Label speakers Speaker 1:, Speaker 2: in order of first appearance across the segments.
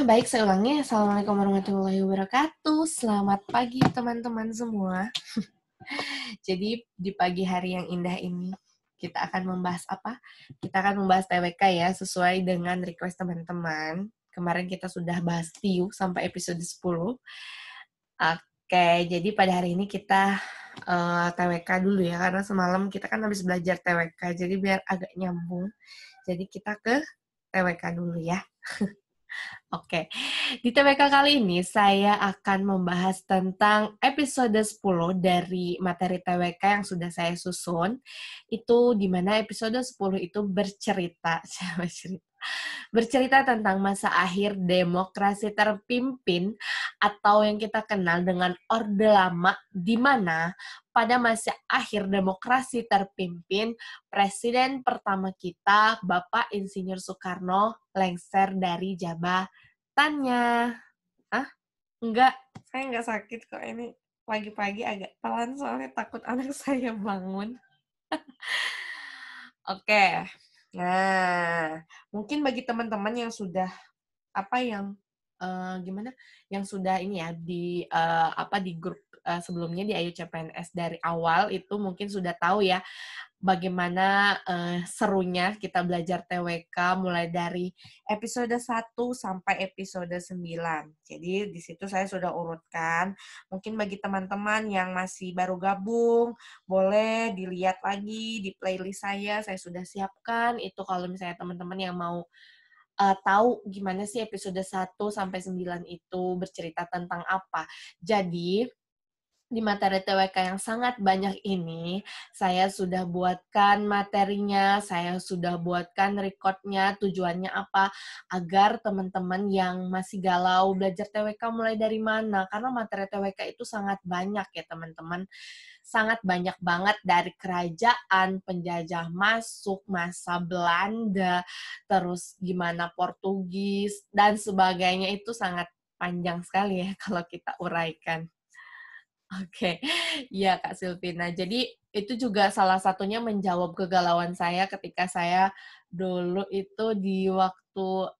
Speaker 1: Baik, saya ulangi. Assalamualaikum warahmatullahi wabarakatuh. Selamat pagi teman-teman semua. Jadi di pagi hari yang indah ini, kita akan membahas apa? Kita akan membahas TWK ya, sesuai dengan request teman-teman. Kemarin kita sudah bahas TIU sampai episode 10. Oke, jadi pada hari ini kita TWK dulu ya, karena semalam kita kan habis belajar TWK, jadi biar agak nyambung. Jadi kita ke TWK dulu ya. Oke, di TWK kali ini saya akan membahas tentang episode 10 dari materi TWK yang sudah saya susun. Itu di mana episode 10 itu bercerita tentang masa akhir demokrasi terpimpin atau yang kita kenal dengan Orde Lama, di mana pada masa akhir demokrasi terpimpin, Presiden pertama kita, Bapak Insinyur Soekarno, lengser dari jabatannya. Hah? Enggak, saya enggak sakit kok. Ini pagi-pagi agak pelan soalnya takut anak saya bangun. Oke. Nah, mungkin bagi teman-teman yang sudah yang sudah ini ya di grup sebelumnya di Ayu CPNS dari awal itu mungkin sudah tahu ya bagaimana serunya kita belajar TWK mulai dari episode 1 sampai episode 9. Jadi di situ saya sudah urutkan. Mungkin bagi teman-teman yang masih baru gabung, boleh dilihat lagi di playlist saya sudah siapkan. Itu kalau misalnya teman-teman yang mau tahu gimana sih episode 1 sampai 9 itu bercerita tentang apa. Jadi, di materi TWK yang sangat banyak ini, saya sudah buatkan materinya, saya sudah buatkan recordnya, tujuannya apa, agar teman-teman yang masih galau belajar TWK mulai dari mana, karena materi TWK itu sangat banyak ya teman-teman, sangat banyak banget dari kerajaan, penjajah masuk, masa Belanda, terus gimana Portugis, dan sebagainya itu sangat panjang sekali ya kalau kita uraikan. Oke, iya Kak Silvina. Jadi itu juga salah satunya menjawab kegalauan saya ketika saya dulu itu di waktu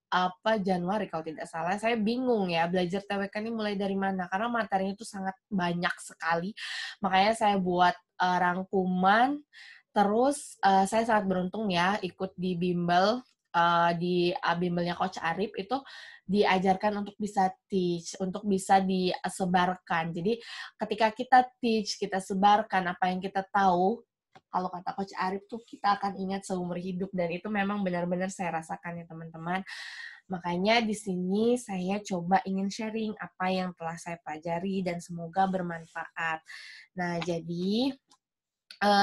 Speaker 1: Januari kalau tidak salah, saya bingung ya belajar TWK ini mulai dari mana karena materinya itu sangat banyak sekali. Makanya saya buat rangkuman. Terus saya sangat beruntung ya ikut di bimbel di bimbelnya Coach Arif itu diajarkan untuk bisa teach, untuk bisa disebarkan. Jadi ketika kita teach, kita sebarkan apa yang kita tahu, kalau kata Coach Arif tuh kita akan ingat seumur hidup dan itu memang benar-benar saya rasakan ya teman-teman. Makanya di sini saya coba ingin sharing apa yang telah saya pelajari dan semoga bermanfaat. Nah, jadi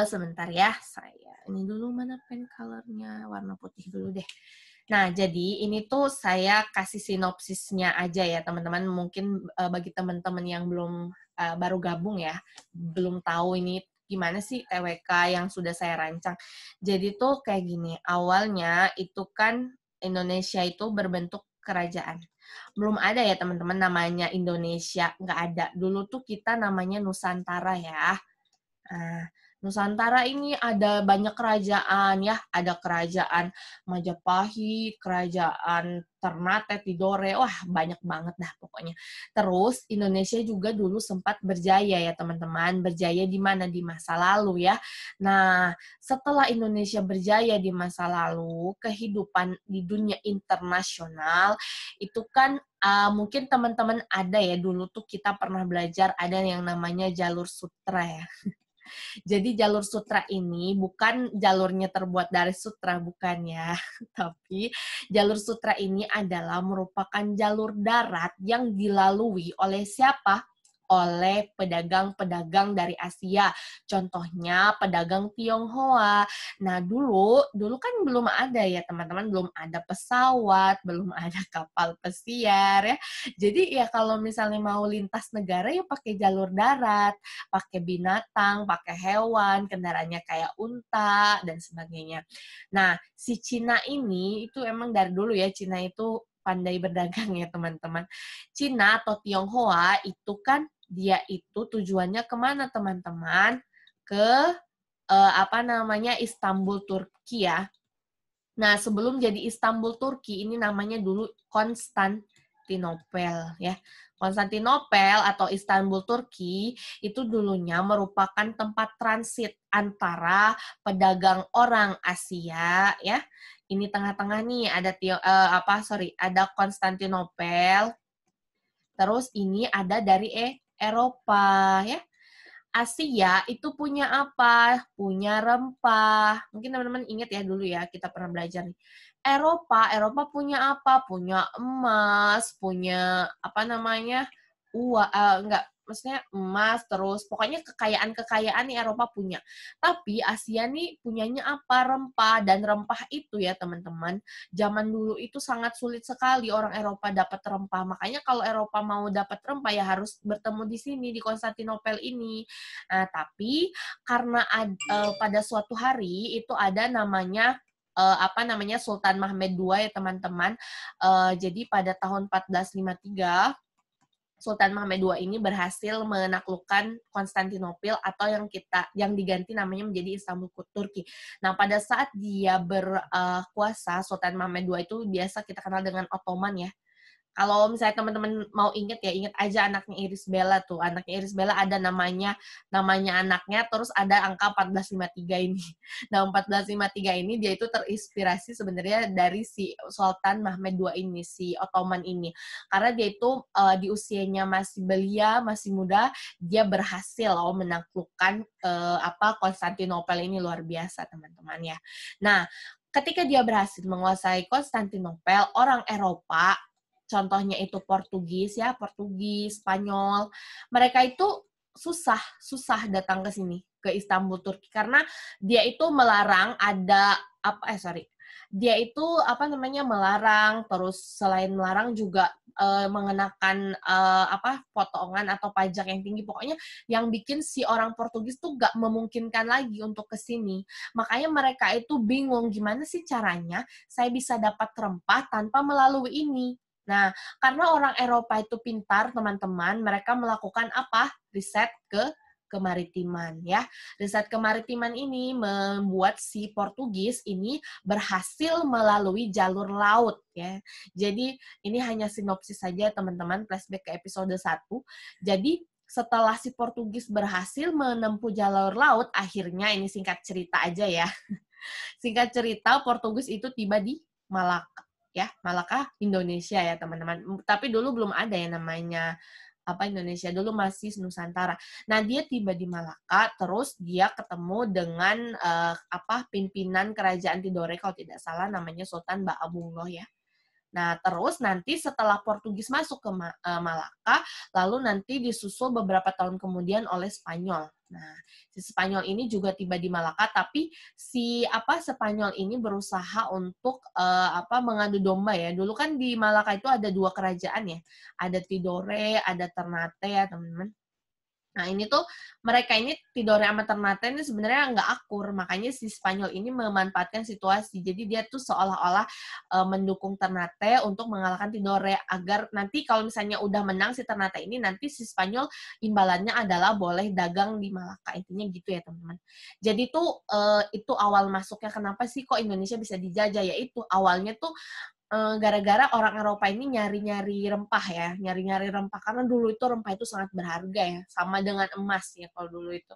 Speaker 1: sebentar ya, saya ini dulu mana pen color-nya, warna putih dulu deh. Nah, jadi ini tuh saya kasih sinopsisnya aja ya, teman-teman. Mungkin bagi teman-teman yang belum baru gabung ya, belum tahu ini gimana sih TWK yang sudah saya rancang. Jadi tuh kayak gini, awalnya itu kan Indonesia itu berbentuk kerajaan. Belum ada ya teman-teman namanya Indonesia, nggak ada. Dulu tuh kita namanya Nusantara ya. Nah, Nusantara ini ada banyak kerajaan ya, ada kerajaan Majapahit, kerajaan Ternate, Tidore, wah banyak banget dah pokoknya. Terus Indonesia juga dulu sempat berjaya ya teman-teman, berjaya di mana di masa lalu ya. Nah, setelah Indonesia berjaya di masa lalu, kehidupan di dunia internasional itu kan mungkin teman-teman ada ya dulu tuh kita pernah belajar ada yang namanya jalur sutra ya. Jadi jalur sutra ini bukan jalurnya terbuat dari sutra, bukan ya. Tapi jalur sutra ini adalah merupakan jalur darat yang dilalui oleh siapa? Oleh pedagang-pedagang dari Asia. Contohnya pedagang Tionghoa. Nah, dulu kan belum ada ya teman-teman, belum ada pesawat, belum ada kapal pesiar ya. Jadi ya kalau misalnya mau lintas negara ya pakai jalur darat, pakai binatang, pakai hewan, kendaraannya kayak unta dan sebagainya. Nah, si Cina ini itu emang dari dulu ya Cina itu pandai berdagang ya teman-teman. Cina atau Tionghoa itu kan dia itu tujuannya kemana teman-teman? Ke Istanbul, Turki ya. Nah, sebelum jadi Istanbul, Turki, ini namanya dulu Konstantinopel. Konstantinopel ya. Konstantinopel atau Istanbul Turki itu dulunya merupakan tempat transit antara pedagang orang Asia ya. Ini tengah-tengah nih ada Konstantinopel. Terus ini ada dari Eropa ya. Asia itu punya apa? Punya rempah. Mungkin teman-teman ingat ya dulu ya, kita pernah belajar nih. Eropa punya apa? Punya emas, punya apa namanya? Enggak, maksudnya emas, terus pokoknya kekayaan-kekayaan nih Eropa punya. Tapi Asia nih punyanya apa? Rempah. Dan rempah itu ya teman-teman, zaman dulu itu sangat sulit sekali orang Eropa dapat rempah. Makanya kalau Eropa mau dapat rempah ya harus bertemu di sini, di Konstantinopel ini. Nah, tapi karena pada suatu hari itu ada namanya Sultan Mehmed II ya teman-teman. Jadi pada tahun 1453 Sultan Mehmed II ini berhasil menaklukkan Konstantinopel atau yang diganti namanya menjadi Istanbul Turki. Nah, pada saat dia berkuasa, Sultan Mehmed II itu biasa kita kenal dengan Ottoman ya. Kalau misalnya teman-teman mau inget ya, inget aja anaknya Iris Bella tuh. Anaknya Iris Bella ada namanya anaknya, terus ada angka 1453 ini. Nah, 1453 ini dia itu terinspirasi sebenarnya dari si Sultan Mehmed II ini, si Ottoman ini. Karena dia itu di usianya masih belia, masih muda, dia berhasil menaklukkan Konstantinopel ini, luar biasa teman-teman ya. Nah, ketika dia berhasil menguasai Konstantinopel, orang Eropa contohnya itu Portugis, Spanyol. Mereka itu susah datang ke sini, ke Istanbul Turki karena dia itu melarang dia itu melarang, terus selain melarang juga mengenakan potongan atau pajak yang tinggi. Pokoknya yang bikin si orang Portugis tuh gak memungkinkan lagi untuk ke sini. Makanya mereka itu bingung gimana sih caranya saya bisa dapat rempah tanpa melalui ini. Nah, karena orang Eropa itu pintar, teman-teman, mereka melakukan riset kemaritiman ya. Riset kemaritiman ini membuat si Portugis ini berhasil melalui jalur laut ya. Jadi ini hanya sinopsis saja teman-teman, flashback ke episode 1. Jadi setelah si Portugis berhasil menempuh jalur laut, akhirnya ini singkat cerita aja ya. Singkat cerita, Portugis itu tiba di Malaka. Ya, Malaka, Indonesia ya teman-teman. Tapi dulu belum ada ya namanya Indonesia, dulu masih Nusantara. Nah, dia tiba di Malaka, terus dia ketemu dengan pimpinan kerajaan Tidore kalau tidak salah namanya Sultan Ba'abullah ya. Nah, terus nanti setelah Portugis masuk ke Malaka, lalu nanti disusul beberapa tahun kemudian oleh Spanyol. Nah, si Spanyol ini juga tiba di Malaka, tapi si Spanyol ini berusaha untuk mengadu domba ya. Dulu kan di Malaka itu ada 2 kerajaan ya. Ada Tidore, ada Ternate ya, teman-teman. Nah, ini tuh mereka ini Tidore sama Ternate ini sebenarnya nggak akur, makanya si Spanyol ini memanfaatkan situasi. Jadi dia tuh seolah-olah mendukung Ternate untuk mengalahkan Tidore agar nanti kalau misalnya udah menang si Ternate ini, nanti si Spanyol imbalannya adalah boleh dagang di Malaka. Intinya gitu ya teman-teman. Jadi tuh itu awal masuknya kenapa sih kok Indonesia bisa dijajah, yaitu awalnya tuh gara-gara orang Eropa ini nyari-nyari rempah ya, nyari-nyari rempah karena dulu itu rempah itu sangat berharga ya, sama dengan emas ya kalau dulu itu.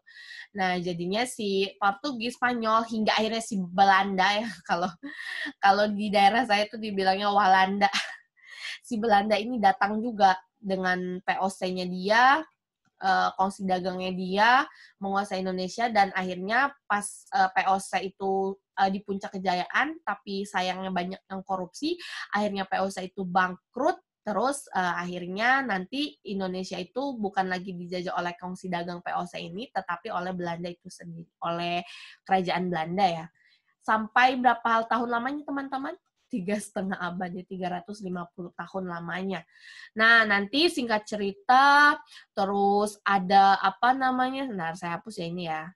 Speaker 1: Nah, jadinya si Portugis, Spanyol hingga akhirnya si Belanda ya, kalau di daerah saya itu dibilangnya Walanda. Si Belanda ini datang juga dengan POC-nya dia, kongsi dagangnya dia, menguasai Indonesia, dan akhirnya pas POC itu di puncak kejayaan, tapi sayangnya banyak yang korupsi, akhirnya POC itu bangkrut, terus akhirnya nanti Indonesia itu bukan lagi dijajah oleh kongsi dagang POC ini, tetapi oleh Belanda itu sendiri, oleh kerajaan Belanda ya. Sampai berapa tahun lamanya teman-teman? 3,5 abad, ya 350 tahun lamanya. Nah, nanti singkat cerita, terus ada nah saya hapus ya ini ya.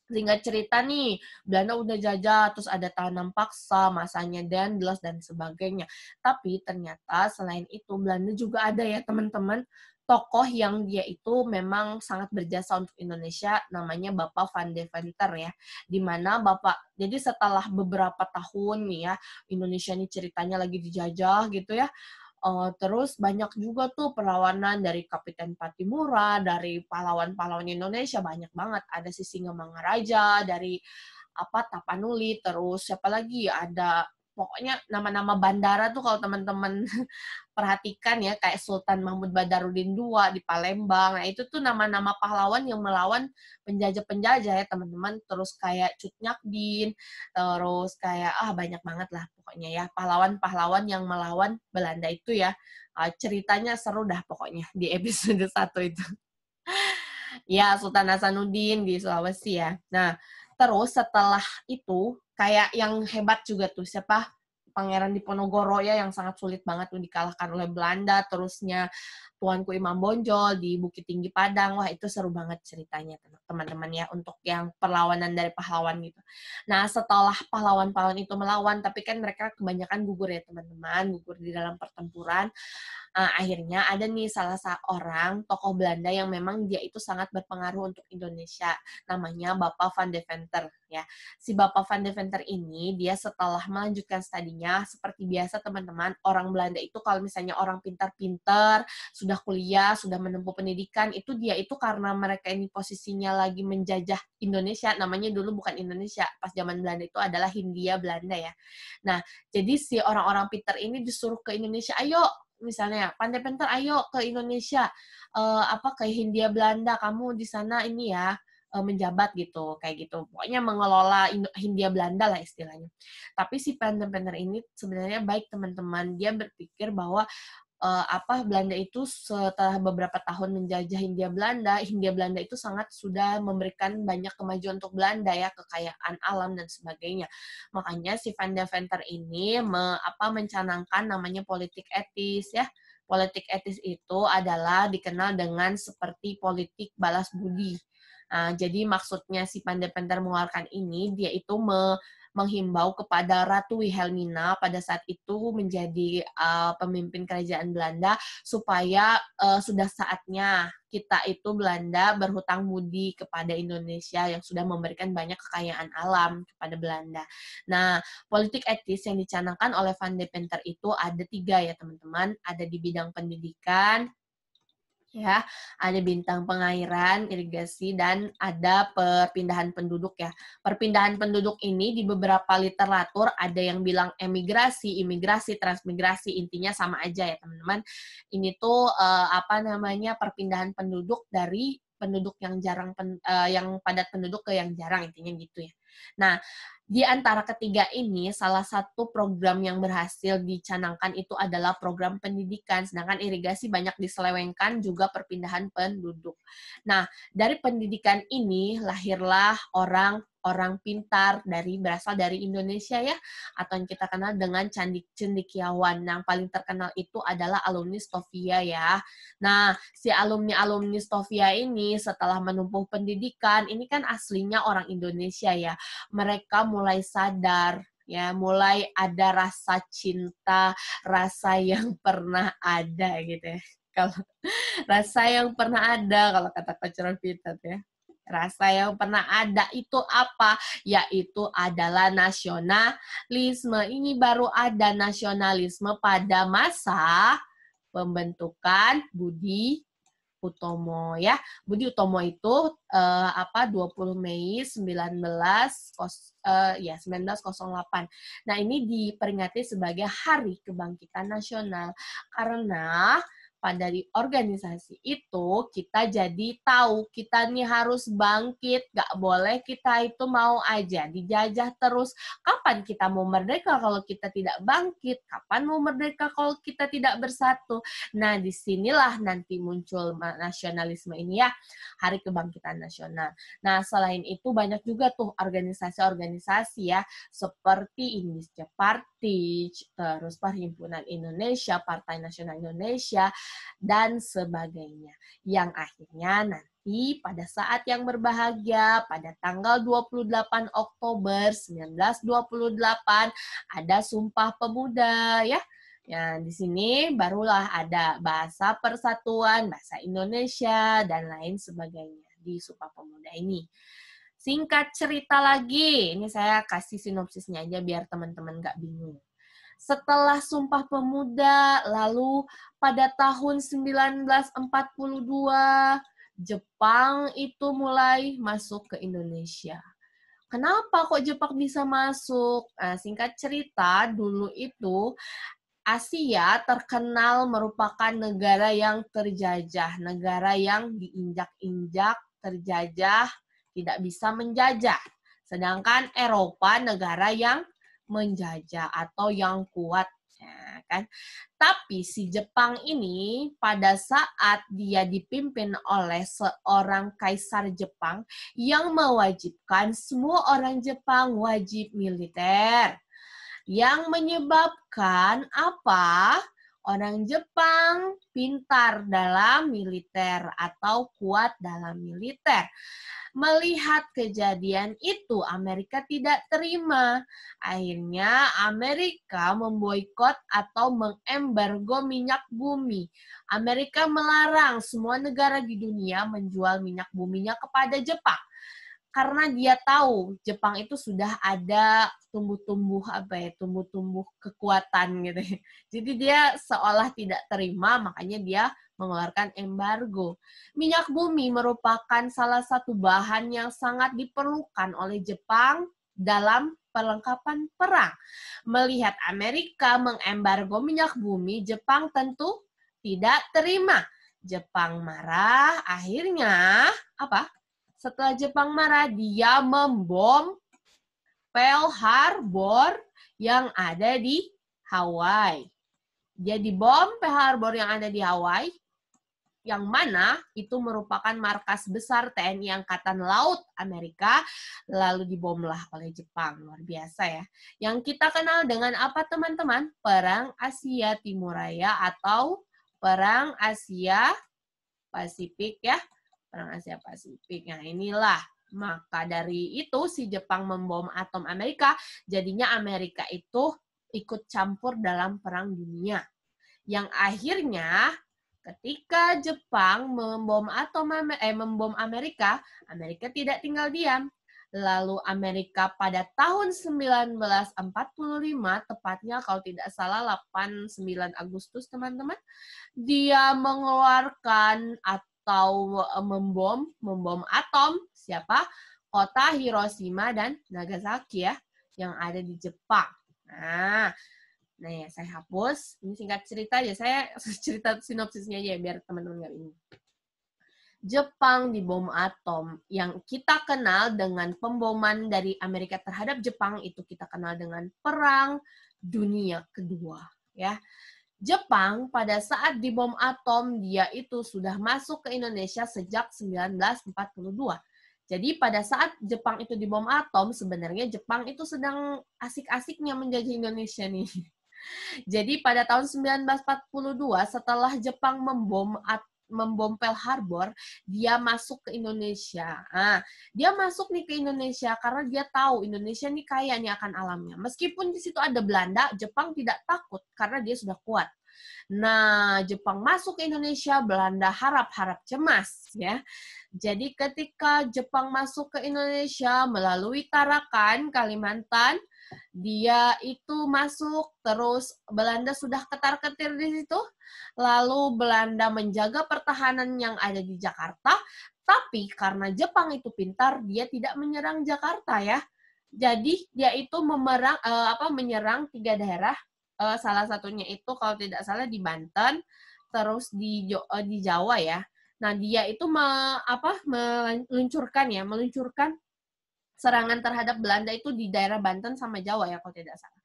Speaker 1: Singkat cerita nih, Belanda udah jajah, terus ada tanam paksa, masanya Daendels, dan sebagainya. Tapi ternyata selain itu, Belanda juga ada ya teman-teman, tokoh yang dia itu memang sangat berjasa untuk Indonesia, namanya Bapak Van Deventer ya. Dimana Bapak, jadi setelah beberapa tahun nih ya, Indonesia ini ceritanya lagi dijajah gitu ya, Terus banyak juga tuh perlawanan dari Kapiten Patimura, dari pahlawan-pahlawan Indonesia, banyak banget. Ada si Singamangaraja, dari Tapanuli, terus siapa lagi, ada pokoknya nama-nama bandara tuh kalau teman-teman perhatikan ya, kayak Sultan Mahmud Badarudin II di Palembang. Nah, itu tuh nama-nama pahlawan yang melawan penjajah-penjajah ya, teman-teman. Terus kayak Cut Nyak terus kayak banyak banget lah pokoknya ya, pahlawan-pahlawan yang melawan Belanda itu ya. Ceritanya seru dah pokoknya di episode 1 itu. Ya, Sultan Hasanuddin di Sulawesi ya. Nah, terus setelah itu, kayak yang hebat juga tuh, siapa? Pangeran Diponegoro ya, yang sangat sulit banget tuh dikalahkan oleh Belanda, terusnya Tuanku Imam Bonjol di Bukit Tinggi Padang. Wah, itu seru banget ceritanya, teman-teman ya, untuk yang perlawanan dari pahlawan gitu. Nah, setelah pahlawan-pahlawan itu melawan, tapi kan mereka kebanyakan gugur ya, teman-teman, gugur di dalam pertempuran. Akhirnya ada nih salah seorang tokoh Belanda yang memang dia itu sangat berpengaruh untuk Indonesia, namanya Bapak Van Deventer ya. Si Bapak Van Deventer ini dia setelah melanjutkan studinya, seperti biasa teman-teman, orang Belanda itu kalau misalnya orang pintar-pintar, sudah kuliah, sudah menempuh pendidikan, itu dia itu karena mereka ini posisinya lagi menjajah Indonesia, namanya dulu bukan Indonesia, pas zaman Belanda itu adalah Hindia Belanda ya. Nah, jadi si orang-orang pintar ini disuruh ke Indonesia, ayo misalnya Pandai Penter ayo ke Indonesia, ke Hindia Belanda, kamu di sana ini ya menjabat gitu, kayak gitu, pokoknya mengelola Hindia Belanda lah istilahnya. Tapi si Pandai Penter ini sebenarnya baik teman-teman, dia berpikir bahwa Belanda itu setelah beberapa tahun menjajah Hindia Belanda itu sangat sudah memberikan banyak kemajuan untuk Belanda ya, kekayaan alam dan sebagainya. Makanya si Van Deventer ini mencanangkan namanya politik etis ya. Politik etis itu adalah dikenal dengan seperti politik balas budi. Jadi maksudnya si Van Deventer mengeluarkan ini, dia itu menghimbau kepada Ratu Wilhelmina pada saat itu menjadi pemimpin kerajaan Belanda supaya sudah saatnya kita itu Belanda berhutang budi kepada Indonesia yang sudah memberikan banyak kekayaan alam kepada Belanda. Nah, politik etis yang dicanangkan oleh Van Deventer itu ada 3 ya teman-teman, ada di bidang pendidikan, ya, ada bintang pengairan, irigasi, dan ada perpindahan penduduk ya. Perpindahan penduduk ini di beberapa literatur ada yang bilang emigrasi, imigrasi, transmigrasi, intinya sama aja ya teman-teman. Ini tuh perpindahan penduduk dari penduduk yang yang padat penduduk ke yang jarang, intinya gitu ya. Nah, di antara ketiga ini, salah satu program yang berhasil dicanangkan itu adalah program pendidikan, sedangkan irigasi banyak diselewengkan juga perpindahan penduduk. Nah, dari pendidikan ini lahirlah orang pintar berasal dari Indonesia ya, atau yang kita kenal dengan cendekiawan. Yang paling terkenal itu adalah alumni Stovia ya. Nah, si alumni-alumni Stovia ini setelah menempuh pendidikan, ini kan aslinya orang Indonesia ya. Mereka mulai sadar ya, mulai ada rasa cinta, rasa yang pernah ada gitu ya. Kalau rasa yang pernah ada kalau kata Coach Rovitat ya. Rasa yang pernah ada itu apa? Yaitu adalah nasionalisme. Ini baru ada nasionalisme pada masa pembentukan Budi Utomo ya. Budi Utomo itu 20 Mei 1908. Nah, ini diperingati sebagai Hari Kebangkitan Nasional karena pada di organisasi itu kita jadi tahu kita nih harus bangkit, gak boleh kita itu mau aja dijajah terus. Kapan kita mau merdeka kalau kita tidak bangkit? Kapan mau merdeka kalau kita tidak bersatu? Nah, disinilah nanti muncul nasionalisme ini ya, Hari Kebangkitan Nasional. Nah, selain itu banyak juga tuh organisasi-organisasi ya, seperti Indonesia Party, terus Perhimpunan Indonesia, Partai Nasional Indonesia, dan sebagainya. Yang akhirnya nanti pada saat yang berbahagia, pada tanggal 28 Oktober 1928, ada Sumpah Pemuda ya. Ya, di sini barulah ada bahasa persatuan, bahasa Indonesia, dan lain sebagainya di Sumpah Pemuda ini. Singkat cerita lagi, ini saya kasih sinopsisnya aja biar teman-teman nggak bingung. Setelah Sumpah Pemuda, lalu pada tahun 1942, Jepang itu mulai masuk ke Indonesia. Kenapa kok Jepang bisa masuk? Nah, singkat cerita, dulu itu Asia terkenal merupakan negara yang terjajah, negara yang diinjak-injak, terjajah, tidak bisa menjajah. Sedangkan Eropa negara yang menjajah atau yang kuat, ya kan? Tapi si Jepang ini pada saat dia dipimpin oleh seorang kaisar Jepang yang mewajibkan semua orang Jepang wajib militer. Yang menyebabkan apa? Orang Jepang pintar dalam militer atau kuat dalam militer. Melihat kejadian itu, Amerika tidak terima. Akhirnya Amerika memboikot atau mengembargo minyak bumi. Amerika melarang semua negara di dunia menjual minyak buminya kepada Jepang. Karena dia tahu Jepang itu sudah ada tumbuh-tumbuh kekuatan gitu. Jadi dia seolah tidak terima, makanya dia mengeluarkan embargo. Minyak bumi merupakan salah satu bahan yang sangat diperlukan oleh Jepang dalam perlengkapan perang. Melihat Amerika mengembargo minyak bumi, Jepang tentu tidak terima. Jepang marah, akhirnya apa? Setelah Jepang marah, dia membom Pearl Harbor yang ada di Hawaii. Dia dibom Pearl Harbor yang ada di Hawaii, yang mana itu merupakan markas besar TNI Angkatan Laut Amerika, lalu dibomlah oleh Jepang. Luar biasa ya. Yang kita kenal dengan apa teman-teman? Perang Asia Timur Raya atau Perang Asia Pasifik ya. Perang Asia Pasifik. Nah, inilah. Maka dari itu si Jepang membom atom Amerika, jadinya Amerika itu ikut campur dalam perang dunia. Yang akhirnya ketika Jepang membom Amerika, Amerika tidak tinggal diam. Lalu Amerika pada tahun 1945, tepatnya kalau tidak salah 8-9 Agustus teman-teman, dia mengeluarkan atau membom atom siapa? Kota Hiroshima dan Nagasaki ya, yang ada di Jepang. Nah, ya saya hapus. Ini singkat cerita aja. Saya cerita sinopsisnya aja biar teman-teman nggak bingung. Jepang dibom atom. Yang kita kenal dengan pemboman dari Amerika terhadap Jepang itu kita kenal dengan Perang Dunia Kedua. Ya. Jepang pada saat dibom atom, dia itu sudah masuk ke Indonesia sejak 1942. Jadi pada saat Jepang itu dibom atom, sebenarnya Jepang itu sedang asik-asiknya menjajah Indonesia nih. Jadi pada tahun 1942, setelah Jepang membom Pearl Harbor, dia masuk ke Indonesia. Nah, dia masuk nih ke Indonesia karena dia tahu Indonesia nih kaya nih akan alamnya. Meskipun di situ ada Belanda, Jepang tidak takut karena dia sudah kuat. Nah, Jepang masuk ke Indonesia, Belanda harap-harap cemas ya. Jadi ketika Jepang masuk ke Indonesia melalui Tarakan, Kalimantan, dia itu masuk, terus Belanda sudah ketar-ketir di situ, lalu Belanda menjaga pertahanan yang ada di Jakarta, tapi karena Jepang itu pintar, dia tidak menyerang Jakarta ya. Jadi dia itu menyerang 3 daerah, salah satunya itu kalau tidak salah di Banten, terus di Jawa ya. Nah dia itu meluncurkan serangan terhadap Belanda itu di daerah Banten sama Jawa ya kalau tidak salah.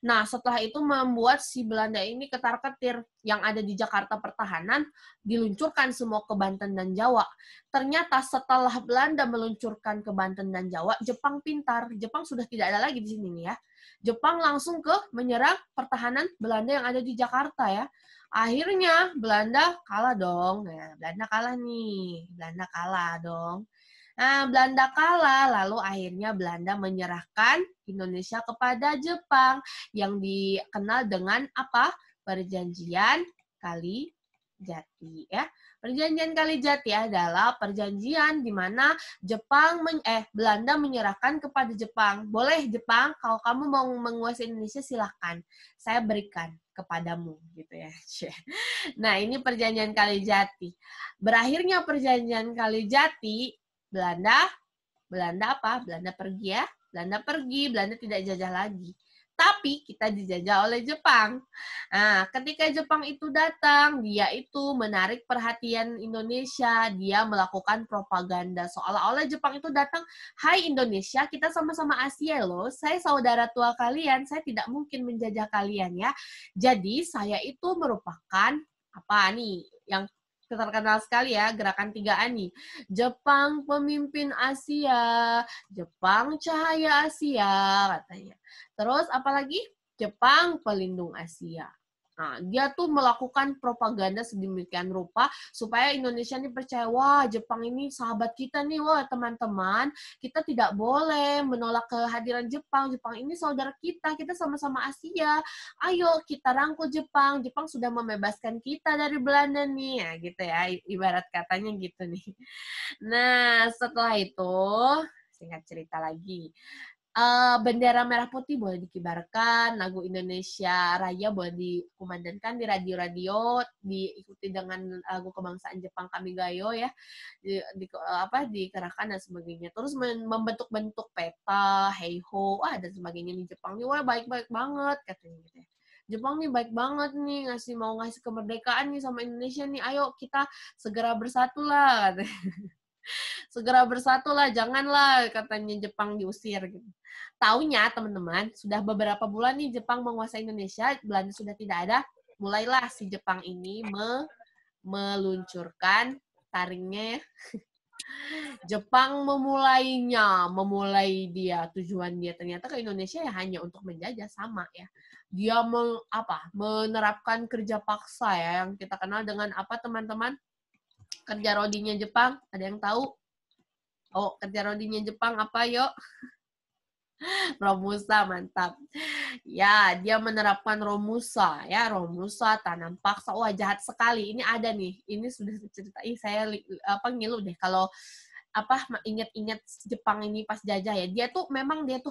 Speaker 1: Nah, setelah itu membuat si Belanda ini ketar-ketir yang ada di Jakarta pertahanan diluncurkan semua ke Banten dan Jawa. Ternyata setelah Belanda meluncurkan ke Banten dan Jawa, Jepang pintar. Jepang sudah tidak ada lagi di sini nih ya. Jepang langsung menyerang pertahanan Belanda yang ada di Jakarta ya. Akhirnya Belanda kalah dong. Nah, Belanda kalah nih. Belanda kalah dong. Nah, Belanda kalah, lalu akhirnya Belanda menyerahkan Indonesia kepada Jepang yang dikenal dengan apa? Perjanjian Kalimalang. Kalijati ya. Perjanjian Kalijati adalah perjanjian di mana Belanda menyerahkan kepada Jepang. Boleh Jepang, kalau kamu mau menguasai Indonesia silahkan. Saya berikan kepadamu gitu ya. Nah, ini perjanjian Kalijati. Berakhirnya perjanjian Kalijati, Belanda apa? Belanda pergi ya. Belanda tidak jajah lagi. Tapi kita dijajah oleh Jepang. Nah, ketika Jepang itu datang, dia itu menarik perhatian Indonesia. Dia melakukan propaganda. Seolah-olah Jepang itu datang, hai Indonesia, kita sama-sama Asia loh. Saya saudara tua kalian, saya tidak mungkin menjajah kalian ya. Jadi, saya itu merupakan, apa nih, yang terkenal sekali ya, gerakan 3A nih. Jepang pemimpin Asia, Jepang cahaya Asia, katanya. Terus apalagi? Jepang pelindung Asia. Nah, dia tuh melakukan propaganda sedemikian rupa supaya Indonesia ini percaya, wah Jepang ini sahabat kita nih, wah teman-teman, kita tidak boleh menolak kehadiran Jepang. Jepang ini saudara kita sama-sama Asia. Ayo kita rangkul Jepang. Jepang sudah membebaskan kita dari Belanda nih, ya, gitu ya, ibarat katanya gitu nih. Nah, setelah itu, singkat cerita lagi, bendera merah putih boleh dikibarkan, lagu Indonesia Raya boleh dikumandangkan di radio-radio, diikuti dengan lagu kebangsaan Jepang Kamigayo ya, dikerahkan dan sebagainya. Terus membentuk-bentuk peta, heiho, dan sebagainya di Jepang nih, wah baik-baik banget katanya gitu ya. Jepang nih baik banget nih, mau ngasih kemerdekaan nih sama Indonesia nih, ayo kita segera bersatu lah katanya. Segera bersatulah, janganlah katanya Jepang diusir gitu. Taunya teman-teman, sudah beberapa bulan nih Jepang menguasai Indonesia, Belanda sudah tidak ada, mulailah si Jepang ini meluncurkan taringnya ya. Jepang memulai tujuan dia ternyata ke Indonesia ya hanya untuk menjajah, sama ya. Dia menerapkan kerja paksa ya, yang kita kenal dengan apa teman-teman? Kerja rodinya Jepang, ada yang tahu? Oh, kerja rodinya Jepang apa yuk? Romusa, mantap. Ya, dia menerapkan Romusa, ya, Romusa, tanam paksa. Wah, jahat sekali. Ini ada nih. Ini sudah diceritain, saya ngilu deh kalau ingat-ingat Jepang ini pas jajah ya. Dia tuh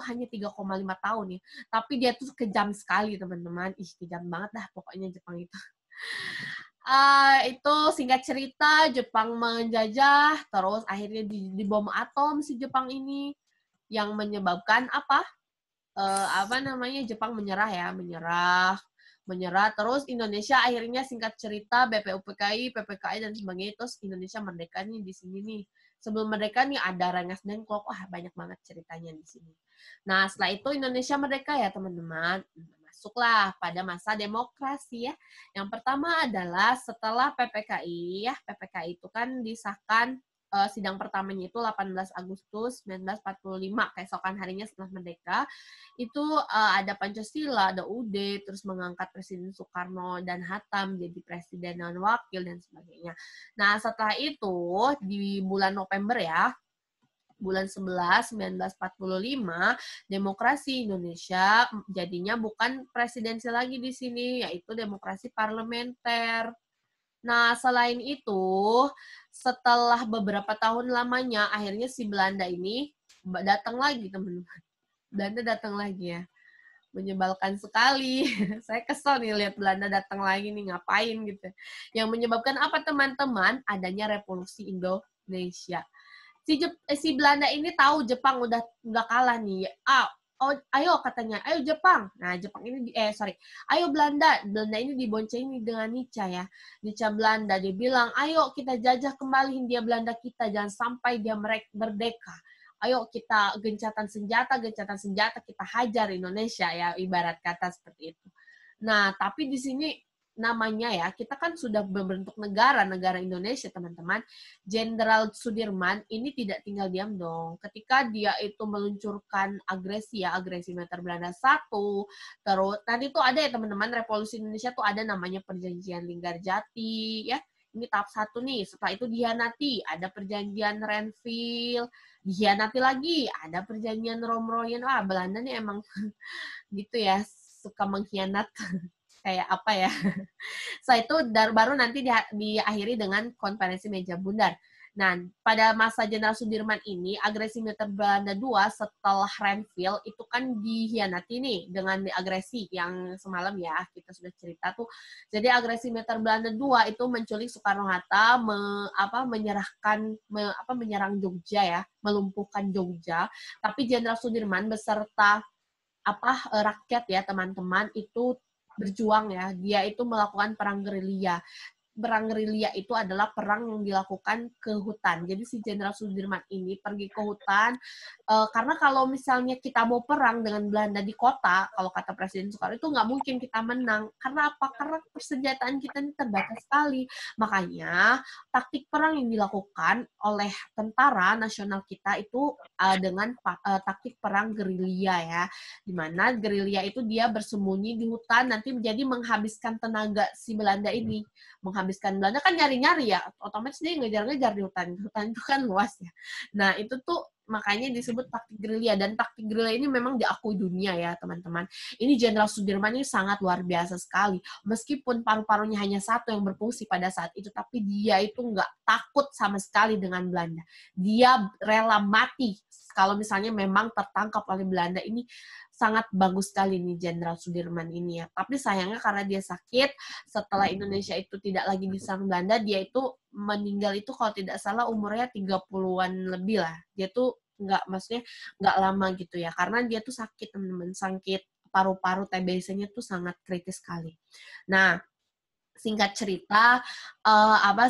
Speaker 1: hanya 3,5 tahun nih. Tapi dia tuh kejam sekali, teman-teman. Ih, kejam banget dah pokoknya Jepang itu. Itu singkat cerita Jepang menjajah, terus akhirnya dibom atom si Jepang ini yang menyebabkan Jepang menyerah terus Indonesia akhirnya singkat cerita BPUPKI, PPKI dan sebagainya, terus Indonesia merdeka nih di sini nih. Sebelum merdeka nih ada Rengas Dengklok, banyak banget ceritanya di sini. Nah, setelah itu Indonesia merdeka ya teman-teman. Masuklah pada masa demokrasi ya. Yang pertama adalah setelah PPKI ya. PPKI itu kan disahkan sidang pertamanya itu 18 Agustus 1945, keesokan harinya setelah merdeka. Itu ada Pancasila, ada UUD, terus mengangkat Presiden Soekarno dan Hatta menjadi presiden dan wakil dan sebagainya. Nah, setelah itu di bulan November ya, bulan 11 1945 demokrasi Indonesia jadinya bukan presidensi lagi di sini, yaitu demokrasi parlementer. Nah, selain itu setelah beberapa tahun lamanya akhirnya si Belanda ini datang lagi, teman-teman. Belanda datang lagi ya. Menyebalkan sekali. Saya kesel nih lihat Belanda datang lagi nih, ngapain gitu. Yang menyebabkan apa teman-teman? Adanya revolusi Indonesia. Si Belanda ini tahu Jepang udah kalah nih. Ayo katanya, ayo Jepang. Nah, Jepang ini ayo Belanda ini diboncengi dengan Nica ya. Nica Belanda dia bilang, "Ayo kita jajah kembali Hindia Belanda kita, jangan sampai dia merdeka. Ayo kita gencatan senjata kita hajar Indonesia ya, ibarat kata seperti itu." Nah, tapi di sini namanya ya, kita kan sudah membentuk negara Indonesia, teman-teman. Jenderal Sudirman ini tidak tinggal diam dong. Ketika dia itu meluncurkan agresi militer Belanda 1, terus tadi itu ada ya teman-teman, revolusi Indonesia tuh ada namanya perjanjian Linggarjati ya. Ini tahap 1 nih. Setelah itu dihianati, ada perjanjian Renville, dihianati lagi, ada perjanjian Romroyen. Belanda nih emang gitu ya, suka mengkhianat. kayak apa ya. Setelah itu baru nanti diakhiri dengan konferensi meja bundar. Nah, pada masa Jenderal Sudirman ini, agresi militer Belanda II setelah Renville itu kan dihianati nih dengan agresi yang semalam ya, kita sudah cerita tuh. Jadi agresi militer Belanda II itu menculik Soekarno-Hatta, menyerang Jogja ya, melumpuhkan Jogja. Tapi Jenderal Sudirman beserta rakyat ya teman-teman itu berjuang ya, dia itu melakukan perang gerilya. Perang gerilya itu adalah perang yang dilakukan ke hutan. Jadi si Jenderal Sudirman ini pergi ke hutan, karena kalau misalnya kita mau perang dengan Belanda di kota, kalau kata Presiden Soekarno, itu nggak mungkin kita menang. Karena apa? Karena persenjataan kita ini terbatas sekali. Makanya taktik perang yang dilakukan oleh tentara nasional kita itu dengan taktik perang gerilya ya, di mana gerilya itu dia bersembunyi di hutan, nanti menjadi menghabiskan tenaga si Belanda ini. Menghabiskan Belanda kan nyari-nyari ya, otomatis dia ngejar-ngejar di hutan. Hutan itu kan luas ya. Nah, itu tuh makanya disebut taktik gerilya, dan taktik gerilya ini memang diakui dunia ya, teman-teman. Ini Jenderal Sudirman ini sangat luar biasa sekali. Meskipun paru-parunya hanya satu yang berfungsi pada saat itu, tapi dia itu nggak takut sama sekali dengan Belanda. Dia rela mati kalau misalnya memang tertangkap oleh Belanda. Ini sangat bagus sekali nih Jenderal Sudirman ini ya. Tapi sayangnya karena dia sakit, setelah Indonesia itu tidak lagi diserang Belanda, dia itu meninggal itu kalau tidak salah umurnya 30-an lebih lah. Dia tuh maksudnya nggak lama gitu ya. Karena dia tuh sakit, teman-teman. Sakit paru-paru, TBC-nya tuh sangat kritis sekali. Nah, singkat cerita,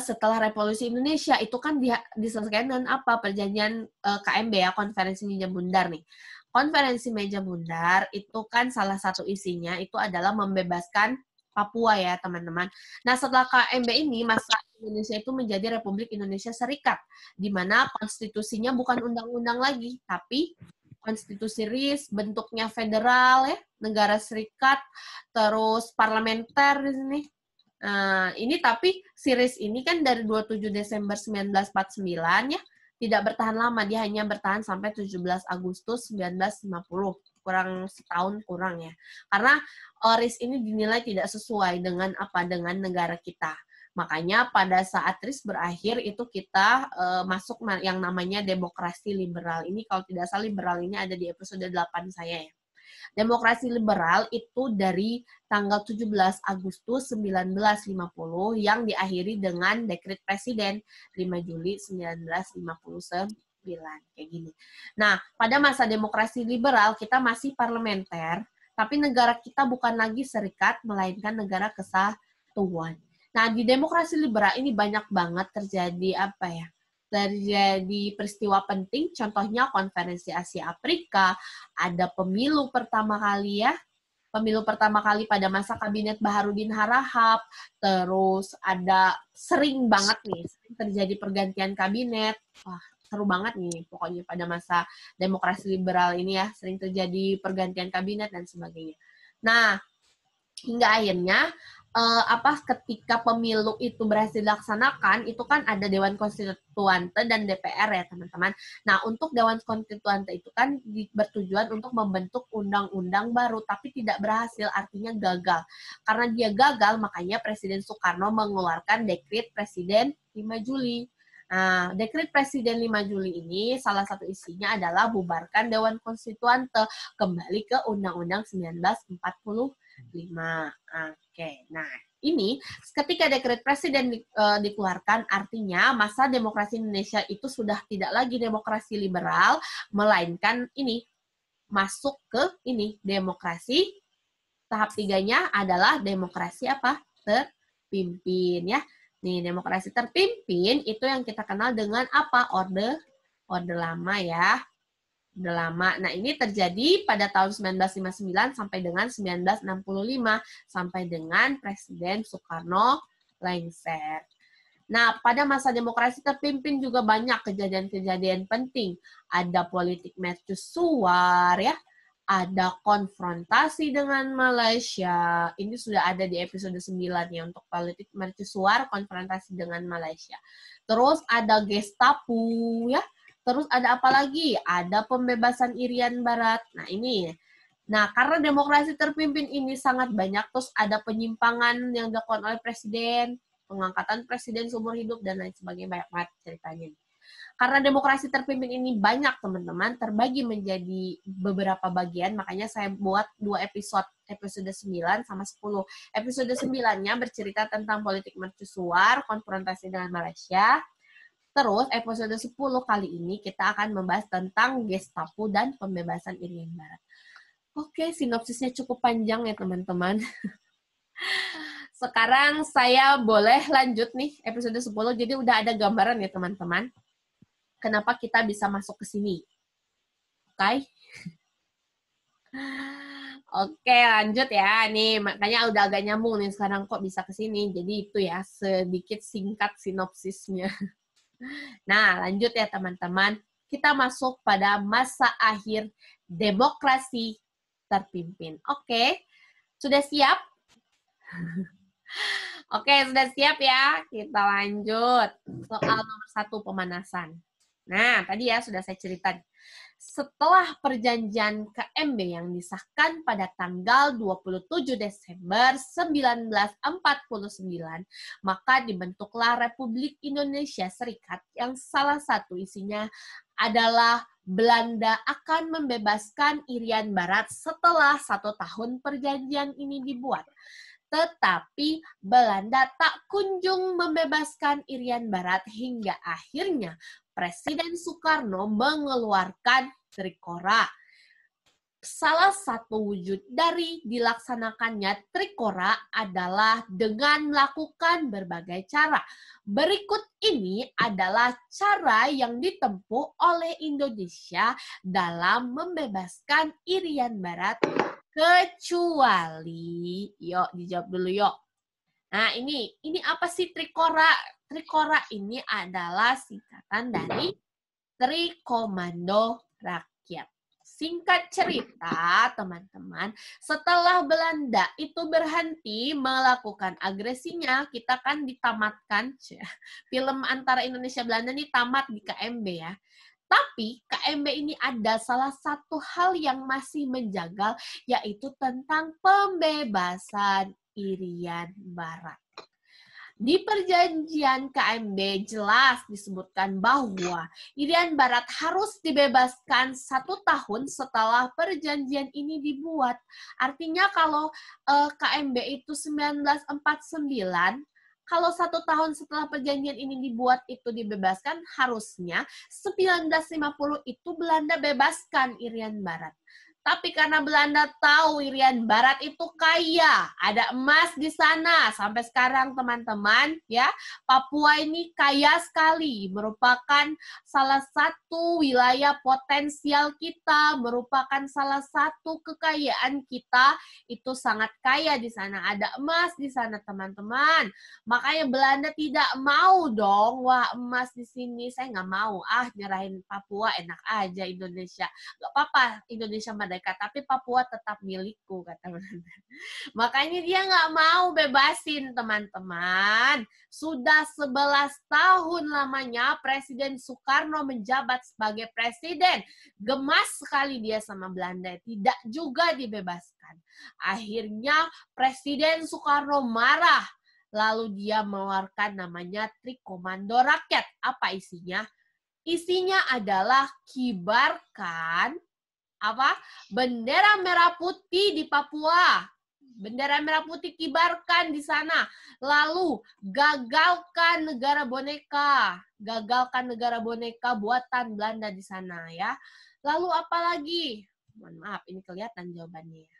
Speaker 1: setelah Revolusi Indonesia itu kan diselesaikan dengan perjanjian KMB ya, Konferensi Meja Bundar nih. Konferensi Meja Bundar itu kan salah satu isinya itu adalah membebaskan Papua ya teman-teman. Nah setelah KMB ini masa Indonesia itu menjadi Republik Indonesia Serikat, di mana konstitusinya bukan undang-undang lagi, tapi konstitusi RIS, bentuknya federal ya, negara serikat, terus parlementer di sini. Nah, ini tapi series ini kan dari 27 Desember 1949 ya, tidak bertahan lama, dia hanya bertahan sampai 17 Agustus 1950, kurang setahun kurang ya. Karena RIS ini dinilai tidak sesuai dengan dengan negara kita. Makanya pada saat RIS berakhir itu kita masuk yang namanya demokrasi liberal. Ini kalau tidak salah liberal ini ada di episode 8 saya ya. Demokrasi liberal itu dari tanggal 17 Agustus 1950 yang diakhiri dengan dekret Presiden 5 Juli 1959. Kayak gini. Nah, pada masa demokrasi liberal kita masih parlementer, tapi negara kita bukan lagi serikat, melainkan negara kesatuan. Nah, di demokrasi liberal ini banyak banget terjadi terjadi peristiwa penting, contohnya konferensi Asia Afrika, ada pemilu pertama kali ya, pemilu pertama kali pada masa kabinet Baharudin Harahap, terus ada sering banget nih, sering terjadi pergantian kabinet, wah seru banget nih pokoknya pada masa demokrasi liberal ini ya, sering terjadi pergantian kabinet dan sebagainya. Nah, hingga akhirnya ketika pemilu itu berhasil dilaksanakan, itu kan ada Dewan Konstituante dan DPR ya teman-teman. Nah, untuk Dewan Konstituante itu kan bertujuan untuk membentuk undang-undang baru, tapi tidak berhasil, artinya gagal. Karena dia gagal, makanya Presiden Soekarno mengeluarkan Dekret Presiden 5 Juli. Nah, Dekret Presiden 5 Juli ini salah satu isinya adalah bubarkan Dewan Konstituante, kembali ke Undang-Undang 1945. Oke, nah ini ketika dekret presiden dikeluarkan, artinya masa demokrasi Indonesia itu sudah tidak lagi demokrasi liberal, melainkan ini masuk ke demokrasi tahap 3-nya adalah demokrasi terpimpin ya. Nih, demokrasi terpimpin itu yang kita kenal dengan Orde Lama ya. Udah lama. Nah, ini terjadi pada tahun 1959 sampai dengan 1965 sampai dengan Presiden Soekarno lengser. Nah, pada masa demokrasi terpimpin juga banyak kejadian-kejadian penting. Ada politik mercusuar ya, ada konfrontasi dengan Malaysia. Ini sudah ada di episode 9 ya untuk politik mercusuar, konfrontasi dengan Malaysia. Terus ada Gestapo ya. Terus ada apa lagi? Ada pembebasan Irian Barat. Nah, ini Nah, karena demokrasi terpimpin ini sangat banyak, terus ada penyimpangan yang dilakukan oleh presiden, pengangkatan presiden seumur hidup, dan lain sebagainya, banyak banget ceritanya. Karena demokrasi terpimpin ini banyak, teman-teman, terbagi menjadi beberapa bagian, makanya saya buat 2 episode, episode 9 sama 10. Episode 9-nya bercerita tentang politik mercusuar, konfrontasi dengan Malaysia. Terus episode 10 kali ini kita akan membahas tentang Gestapo dan pembebasan Irian Barat. Oke, sinopsisnya cukup panjang ya, teman-teman. Sekarang saya boleh lanjut nih episode 10, jadi udah ada gambaran ya, teman-teman. Kenapa kita bisa masuk ke sini. Oke? Oke, lanjut ya. Nih, makanya udah agak nyambung nih sekarang kok bisa ke sini. Jadi itu ya, sedikit singkat sinopsisnya. Nah, lanjut ya teman-teman. Kita masuk pada masa akhir demokrasi terpimpin. Oke, sudah siap? Oke, sudah siap ya? Kita lanjut. Soal nomor 1, pemanasan. Nah, tadi ya sudah saya ceritakan. Setelah perjanjian KMB yang disahkan pada tanggal 27 Desember 1949, maka dibentuklah Republik Indonesia Serikat yang salah satu isinya adalah Belanda akan membebaskan Irian Barat setelah 1 tahun perjanjian ini dibuat. Tetapi Belanda tak kunjung membebaskan Irian Barat hingga akhirnya Presiden Soekarno mengeluarkan Trikora. Salah satu wujud dari dilaksanakannya Trikora adalah dengan melakukan berbagai cara. Berikut ini adalah cara yang ditempuh oleh Indonesia dalam membebaskan Irian Barat, kecuali, yuk dijawab dulu yuk. Nah, ini apa sih Trikora? Trikora ini adalah singkatan dari Trikomando Rakyat. Singkat cerita, teman-teman, setelah Belanda itu berhenti melakukan agresinya, kita kan ditamatkan, film antara Indonesia Belanda ini tamat di KMB ya. Tapi KMB ini ada salah satu hal yang masih menjagal, yaitu tentang pembebasan Irian Barat. Di perjanjian KMB jelas disebutkan bahwa Irian Barat harus dibebaskan 1 tahun setelah perjanjian ini dibuat. Artinya kalau KMB itu 1949, kalau 1 tahun setelah perjanjian ini dibuat itu dibebaskan, harusnya 1950 itu Belanda bebaskan Irian Barat. Tapi karena Belanda tahu Irian Barat itu kaya, ada emas di sana. Sampai sekarang teman-teman, ya, Papua ini kaya sekali, merupakan salah satu wilayah potensial kita, merupakan salah satu kekayaan kita, itu sangat kaya di sana. Ada emas di sana, teman-teman. Makanya Belanda tidak mau dong, wah emas di sini, saya nggak mau. Nyerahin Papua, enak aja Indonesia. Nggak apa-apa, Indonesia merdeka, tapi Papua tetap milikku, kata Belanda. Makanya dia nggak mau bebasin, teman-teman. Sudah 11 tahun lamanya Presiden Soekarno menjabat sebagai presiden. Gemas sekali dia sama Belanda, tidak juga dibebaskan. Akhirnya Presiden Soekarno marah. Lalu dia mengeluarkan namanya Trikomando Rakyat. Apa isinya? Isinya adalah kibarkan bendera merah putih di Papua. Bendera merah putih kibarkan di sana. Lalu gagalkan negara boneka. Gagalkan negara boneka buatan Belanda di sana ya. Lalu apa lagi? Mohon maaf, ini kelihatan jawabannya.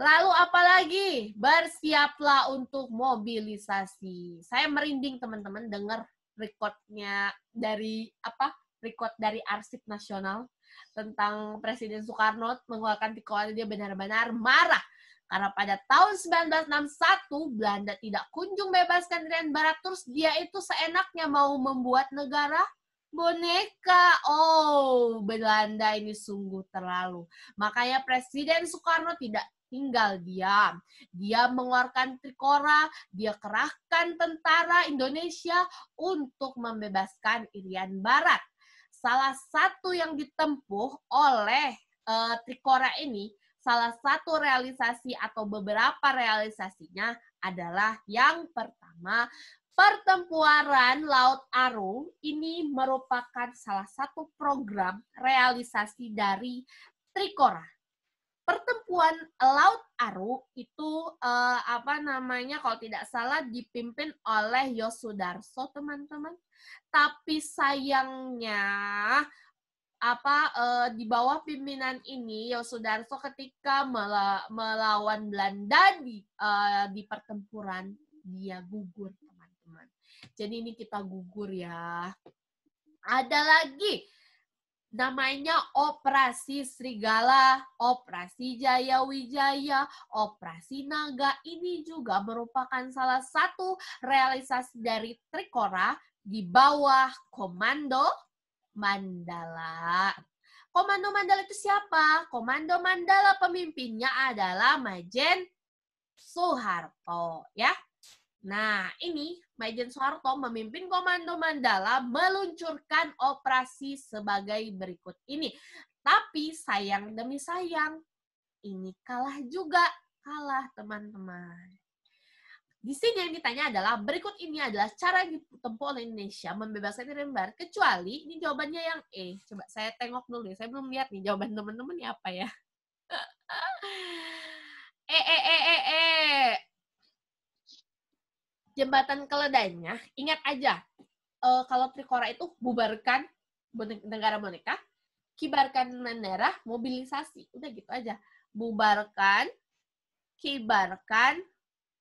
Speaker 1: Lalu apa lagi? Bersiaplah untuk mobilisasi. Saya merinding teman-teman dengar recordnya dari record dari Arsip Nasional tentang Presiden Soekarno mengeluarkan Trikora. Dia benar-benar marah karena pada tahun 1961 Belanda tidak kunjung bebaskan Irian Barat, terus dia itu seenaknya mau membuat negara boneka. Oh, Belanda ini sungguh terlalu. Makanya Presiden Soekarno tidak tinggal diam. Dia mengeluarkan Trikora, dia kerahkan tentara Indonesia untuk membebaskan Irian Barat. Salah satu yang ditempuh oleh Trikora ini, salah satu realisasi atau beberapa realisasinya adalah yang pertama, Pertempuran Laut Aru ini merupakan salah satu program realisasi dari Trikora. Pertempuran Laut Aru itu kalau tidak salah dipimpin oleh Yosudarso, teman-teman. Tapi sayangnya di bawah pimpinan ini Yosudarso ketika melawan Belanda di pertempuran dia gugur, teman-teman. Jadi ini kita gugur ya. Ada lagi namanya Operasi Serigala, Operasi Jaya Wijaya, Operasi Naga. Ini juga merupakan salah satu realisasi dari Trikora di bawah Komando Mandala. Komando Mandala itu siapa? Komando Mandala pemimpinnya adalah Majen Soeharto, ya. Nah, ini Majen Soeharto memimpin Komando Mandala meluncurkan operasi sebagai berikut ini. Tapi sayang demi sayang, ini kalah juga. Kalah, teman-teman. Di sini yang ditanya adalah, berikut ini adalah cara ditempuh oleh Indonesia membebaskan Irian Barat, kecuali, ini jawabannya yang E. Coba saya tengok dulu nih, saya belum lihat nih jawaban teman-teman ini apa ya. Jembatan keledainya, ingat aja, kalau Trikora itu bubarkan negara boneka, kibarkan bendera, mobilisasi. Udah gitu aja. Bubarkan, kibarkan,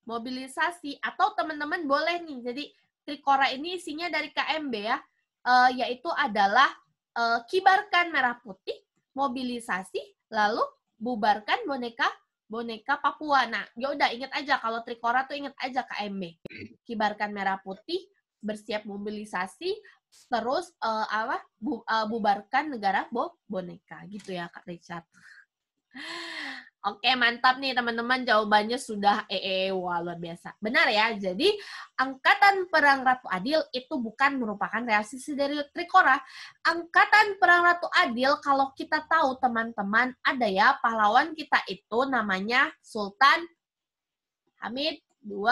Speaker 1: mobilisasi. Atau teman-teman boleh nih, jadi Trikora ini isinya dari KMB ya, yaitu adalah kibarkan merah putih, mobilisasi, lalu bubarkan boneka Papua. Nah, ya udah ingat aja kalau Trikora tuh ingat aja KMB. Kibarkan merah putih, bersiap mobilisasi, terus bubarkan negara boneka gitu ya Kak Richard. Oke, mantap nih teman-teman, jawabannya sudah wah luar biasa. Benar ya, jadi Angkatan Perang Ratu Adil itu bukan merupakan realisasi dari Trikora. Angkatan Perang Ratu Adil, kalau kita tahu teman-teman, ada ya pahlawan kita itu namanya Sultan Hamid II.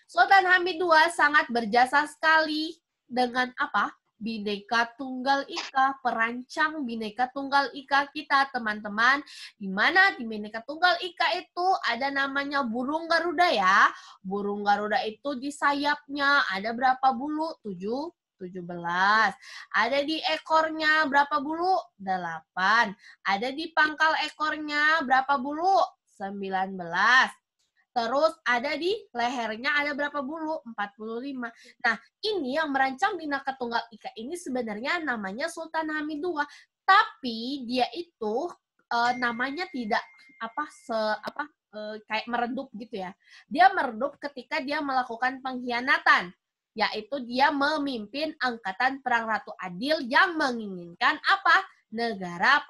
Speaker 1: Sultan Hamid II sangat berjasa sekali dengan apa? Bhinneka Tunggal Ika, perancang Bhinneka Tunggal Ika kita, teman-teman. Di mana di Bhinneka Tunggal Ika itu ada namanya burung Garuda ya. Burung Garuda itu di sayapnya ada berapa bulu? 17. Ada di ekornya berapa bulu? 8. Ada di pangkal ekornya berapa bulu? 19. Terus ada di lehernya ada berapa bulu? 45. Nah, ini yang merancang Bhinneka Tunggal Ika ini sebenarnya namanya Sultan Hamid II. Tapi dia itu namanya tidak kayak meredup gitu ya. Dia meredup ketika dia melakukan pengkhianatan, yaitu dia memimpin Angkatan Perang Ratu Adil yang menginginkan apa? Negara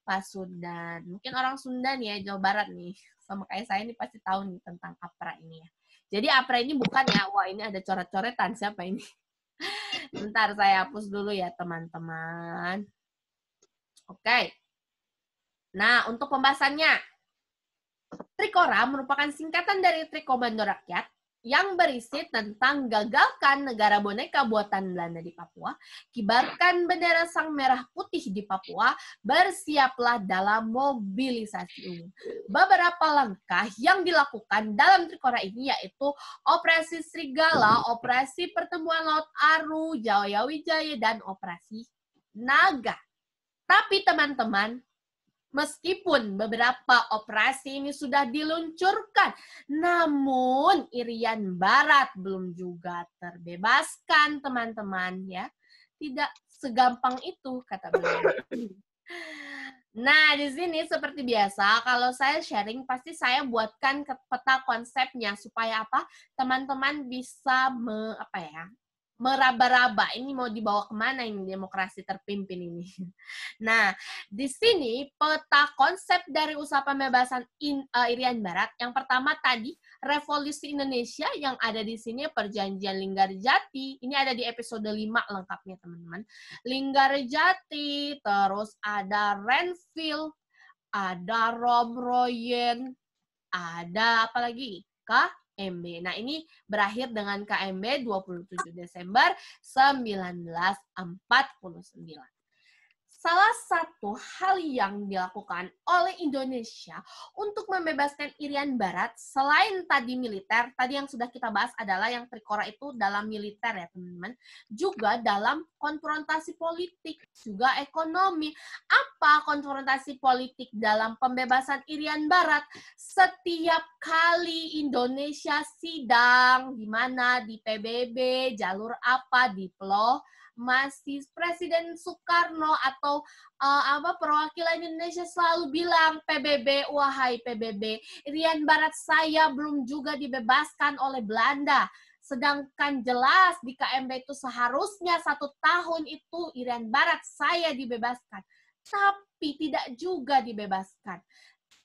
Speaker 1: Pasundan. Mungkin orang Sunda nih ya, Jawa Barat nih. Sama kayak saya nih pasti tahu nih tentang APRA ini ya. Jadi APRA ini bukan ya, wah ini ada coret-coretan, siapa ini? Bentar saya hapus dulu ya teman-teman. Oke. Nah, untuk pembahasannya, Trikora merupakan singkatan dari Trikomando Rakyat yang berisi tentang gagalkan negara boneka buatan Belanda di Papua, kibarkan bendera sang merah putih di Papua, bersiaplah dalam mobilisasi umum. Beberapa langkah yang dilakukan dalam Trikora ini yaitu Operasi Serigala, Operasi Pertemuan Laut Aru, Jaya Wijaya, dan Operasi Naga. Tapi teman-teman, meskipun beberapa operasi ini sudah diluncurkan, namun Irian Barat belum juga terbebaskan, teman-teman ya. Tidak segampang itu, kata beliau. Nah, di sini seperti biasa, kalau saya sharing pasti saya buatkan peta konsepnya supaya apa? Teman-teman bisa meraba-raba ini mau dibawa kemana ini demokrasi terpimpin ini. Nah, di sini peta konsep dari usaha pembebasan Irian Barat. Yang pertama tadi Revolusi Indonesia yang ada di sini Perjanjian Linggarjati. Ini ada di episode 5 lengkapnya teman-teman. Linggarjati, terus ada Renville, ada Romroyen, ada apa lagi? KMB. Nah, ini berakhir dengan KMB 27 Desember 1949. Salah satu hal yang dilakukan oleh Indonesia untuk membebaskan Irian Barat, selain tadi militer, tadi yang sudah kita bahas adalah yang Trikora itu dalam militer ya teman-teman, juga dalam konfrontasi politik, juga ekonomi. Apa konfrontasi politik dalam pembebasan Irian Barat? Setiap kali Indonesia sidang, di mana di PBB, jalur apa, di PLO, masih Presiden Soekarno atau perwakilan Indonesia selalu bilang, PBB, wahai PBB, Irian Barat saya belum juga dibebaskan oleh Belanda. Sedangkan jelas di KMB itu seharusnya 1 tahun itu Irian Barat saya dibebaskan. Tapi tidak juga dibebaskan.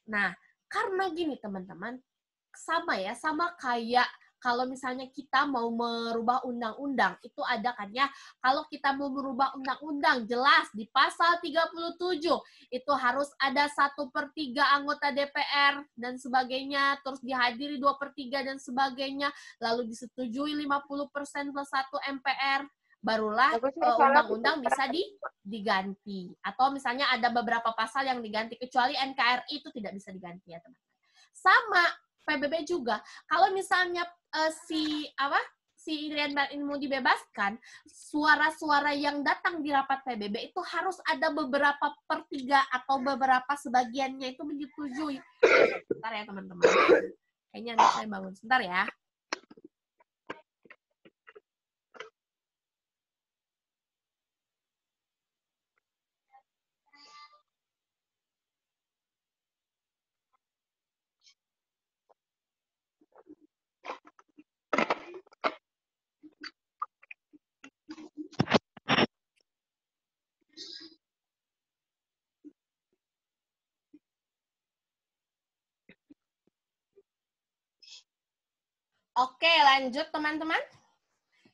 Speaker 1: Nah, karena gini teman-teman, sama kayak kalau misalnya kita mau merubah undang-undang, itu ada kan ya, kalau kita mau merubah undang-undang, jelas di pasal 37, itu harus ada 1/3 anggota DPR dan sebagainya, terus dihadiri 2/3 dan sebagainya, lalu disetujui 50% plus 1 MPR, barulah undang-undang bisa diganti. Atau misalnya ada beberapa pasal yang diganti, kecuali NKRI itu tidak bisa diganti ya teman-teman. Sama PBB juga, kalau misalnya si Irian Barat ini mau dibebaskan, suara-suara yang datang di rapat PBB itu harus ada beberapa per 3 atau beberapa sebagiannya itu menyetujui. Sebentar ya teman-teman. Kayaknya anak saya bangun. Sebentar ya. Oke, lanjut teman-teman.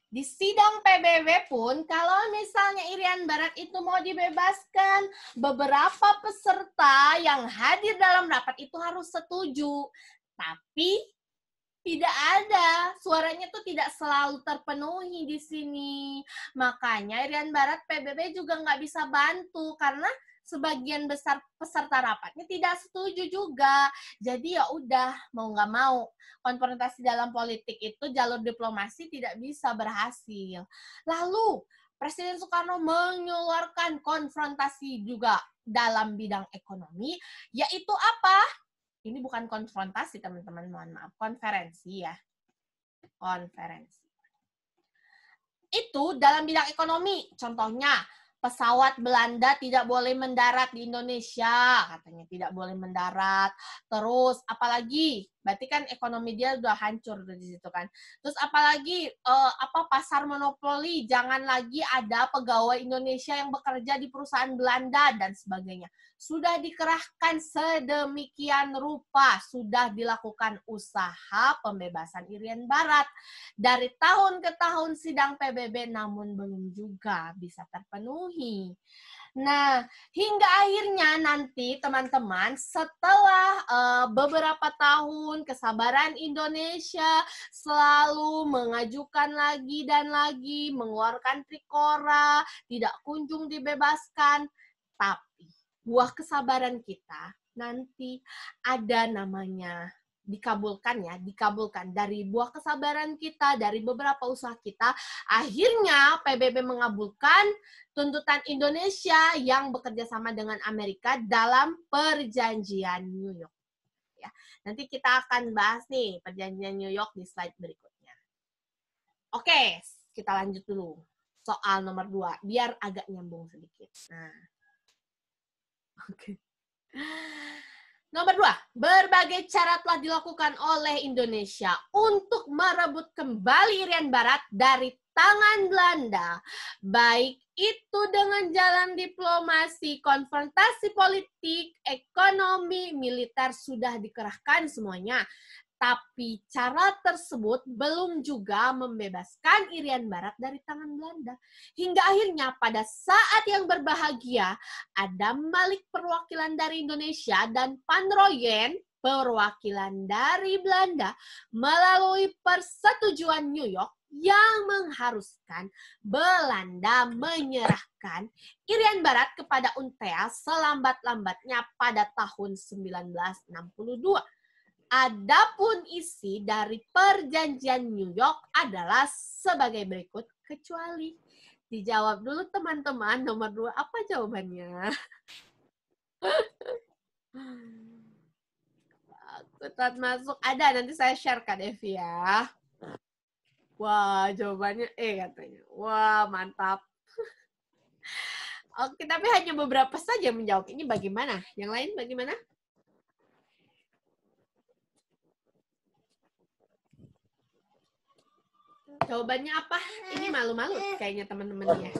Speaker 1: Di sidang PBB pun, kalau misalnya Irian Barat itu mau dibebaskan, beberapa peserta yang hadir dalam rapat itu harus setuju. Tapi tidak ada, suaranya tuh tidak selalu terpenuhi di sini. Makanya Irian Barat PBB juga nggak bisa bantu, karena sebagian besar peserta rapatnya tidak setuju juga. Jadi ya udah, mau nggak mau, konfrontasi dalam politik itu jalur diplomasi tidak bisa berhasil. Lalu Presiden Soekarno mengeluarkan konfrontasi juga dalam bidang ekonomi, yaitu apa? Ini bukan konfrontasi teman-teman, mohon maaf, konferensi ya. Konferensi. Itu dalam bidang ekonomi, contohnya pesawat Belanda tidak boleh mendarat di Indonesia, katanya tidak boleh mendarat. Terus apalagi, berarti kan ekonomi dia udah hancur di situ kan. Terus apalagi pasar monopoli, jangan lagi ada pegawai Indonesia yang bekerja di perusahaan Belanda dan sebagainya. Sudah dikerahkan sedemikian rupa, sudah dilakukan usaha pembebasan Irian Barat. Dari tahun ke tahun sidang PBB, namun belum juga bisa terpenuhi. Nah, hingga akhirnya nanti teman-teman, setelah beberapa tahun kesabaran Indonesia selalu mengajukan lagi dan lagi, mengeluarkan Trikora, tidak kunjung dibebaskan, tapi buah kesabaran kita nanti ada namanya dikabulkan dari buah kesabaran kita, dari beberapa usaha kita, akhirnya PBB mengabulkan tuntutan Indonesia yang bekerja sama dengan Amerika dalam perjanjian New York. Ya, nanti kita akan bahas nih perjanjian New York di slide berikutnya. Oke, kita lanjut dulu. Soal nomor 2, biar agak nyambung sedikit. Nah, oke. Nomor 2, berbagai cara telah dilakukan oleh Indonesia untuk merebut kembali Irian Barat dari tangan Belanda, baik itu dengan jalan diplomasi, konfrontasi politik, ekonomi, militer sudah dikerahkan semuanya. Tapi cara tersebut belum juga membebaskan Irian Barat dari tangan Belanda. Hingga akhirnya pada saat yang berbahagia, ada Malik perwakilan dari Indonesia dan Van Rooyen perwakilan dari Belanda melalui persetujuan New York yang mengharuskan Belanda menyerahkan Irian Barat kepada UNTEA selambat-lambatnya pada tahun 1962. Adapun isi dari perjanjian New York adalah sebagai berikut, kecuali. Dijawab dulu teman-teman, nomor 2 apa jawabannya? Ketat masuk, ada, nanti saya share Kak Devi ya. Wah, jawabannya katanya. Wah, mantap. Oke, tapi hanya beberapa saja menjawab. Ini bagaimana? Yang lain bagaimana? Jawabannya apa? Ini malu-malu kayaknya teman-temannya.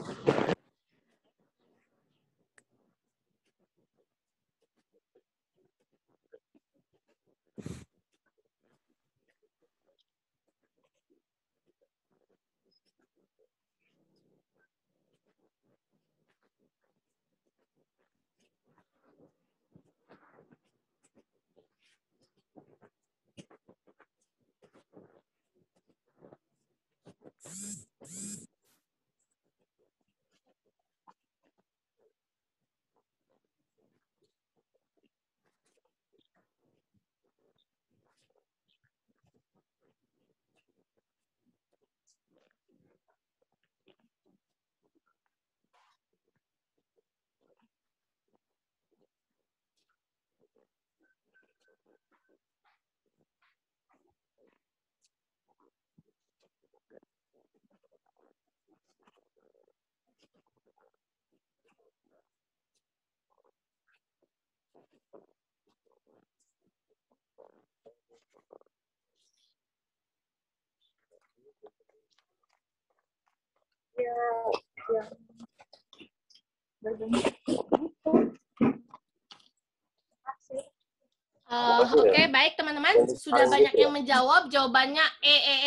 Speaker 1: Oke, baik teman-teman. Sudah banyak yang menjawab. Jawabannya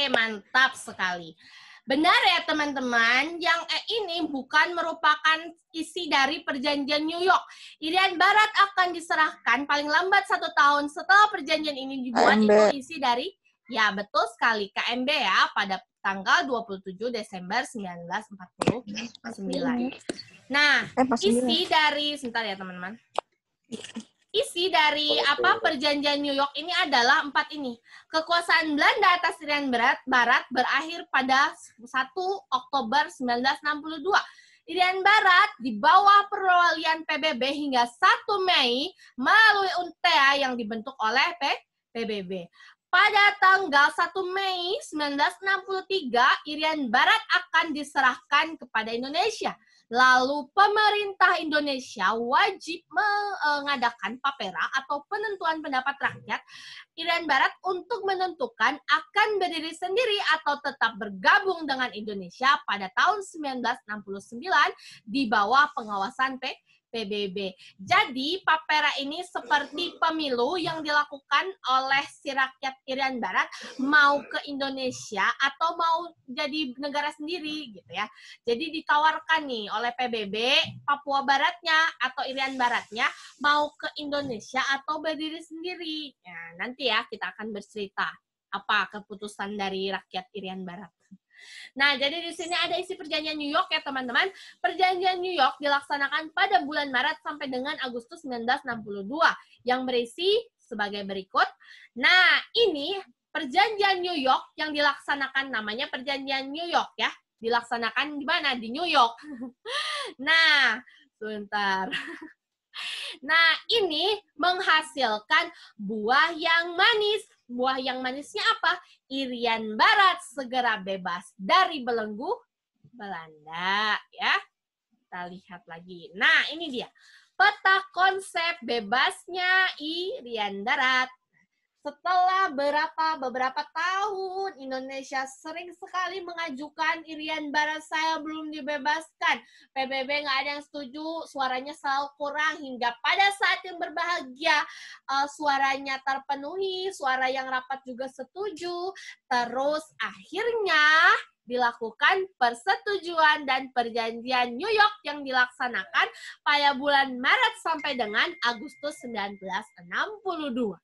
Speaker 1: mantap sekali. Benar ya teman-teman, yang ini bukan merupakan isi dari perjanjian New York. Irian Barat akan diserahkan paling lambat 1 tahun setelah perjanjian ini dibuat. KMB. Itu isi dari, ya betul sekali, KMB ya, pada tanggal 27 Desember 1949. Nah, isi dari, sebentar ya teman-teman. Isi dari perjanjian New York ini adalah 4 ini. Kekuasaan Belanda atas Irian Barat berakhir pada 1 Oktober 1962. Irian Barat di bawah perwalian PBB hingga 1 Mei melalui UNTEA yang dibentuk oleh PBB. Pada tanggal 1 Mei 1963, Irian Barat akan diserahkan kepada Indonesia. Lalu pemerintah Indonesia wajib mengadakan papera atau penentuan pendapat rakyat Irian Barat untuk menentukan akan berdiri sendiri atau tetap bergabung dengan Indonesia pada tahun 1969 di bawah pengawasan PBB. Jadi papera ini seperti pemilu yang dilakukan oleh si rakyat Irian Barat mau ke Indonesia atau mau jadi negara sendiri gitu ya. Jadi ditawarkan nih oleh PBB Papua Baratnya atau Irian Baratnya mau ke Indonesia atau berdiri sendiri. Nah, nanti ya kita akan bercerita apa keputusan dari rakyat Irian Barat. Nah, jadi di sini ada isi perjanjian New York ya teman-teman. Perjanjian New York dilaksanakan pada bulan Maret sampai dengan Agustus 1962 yang berisi sebagai berikut. Nah, ini perjanjian New York yang dilaksanakan, namanya perjanjian New York ya. Dilaksanakan di mana? Di New York. Nah, sebentar. Nah, ini menghasilkan buah yang manis. Buah yang manisnya apa? Irian Barat segera bebas dari belenggu Belanda. Ya, kita lihat lagi. Nah, ini dia. Peta konsep bebasnya Irian Barat. Setelah beberapa tahun, Indonesia sering sekali mengajukan Irian Barat saya belum dibebaskan. PBB nggak ada yang setuju, suaranya selalu kurang hingga pada saat yang berbahagia suaranya terpenuhi, suara yang rapat juga setuju. Terus akhirnya dilakukan persetujuan dan perjanjian New York yang dilaksanakan pada bulan Maret sampai dengan Agustus 1962.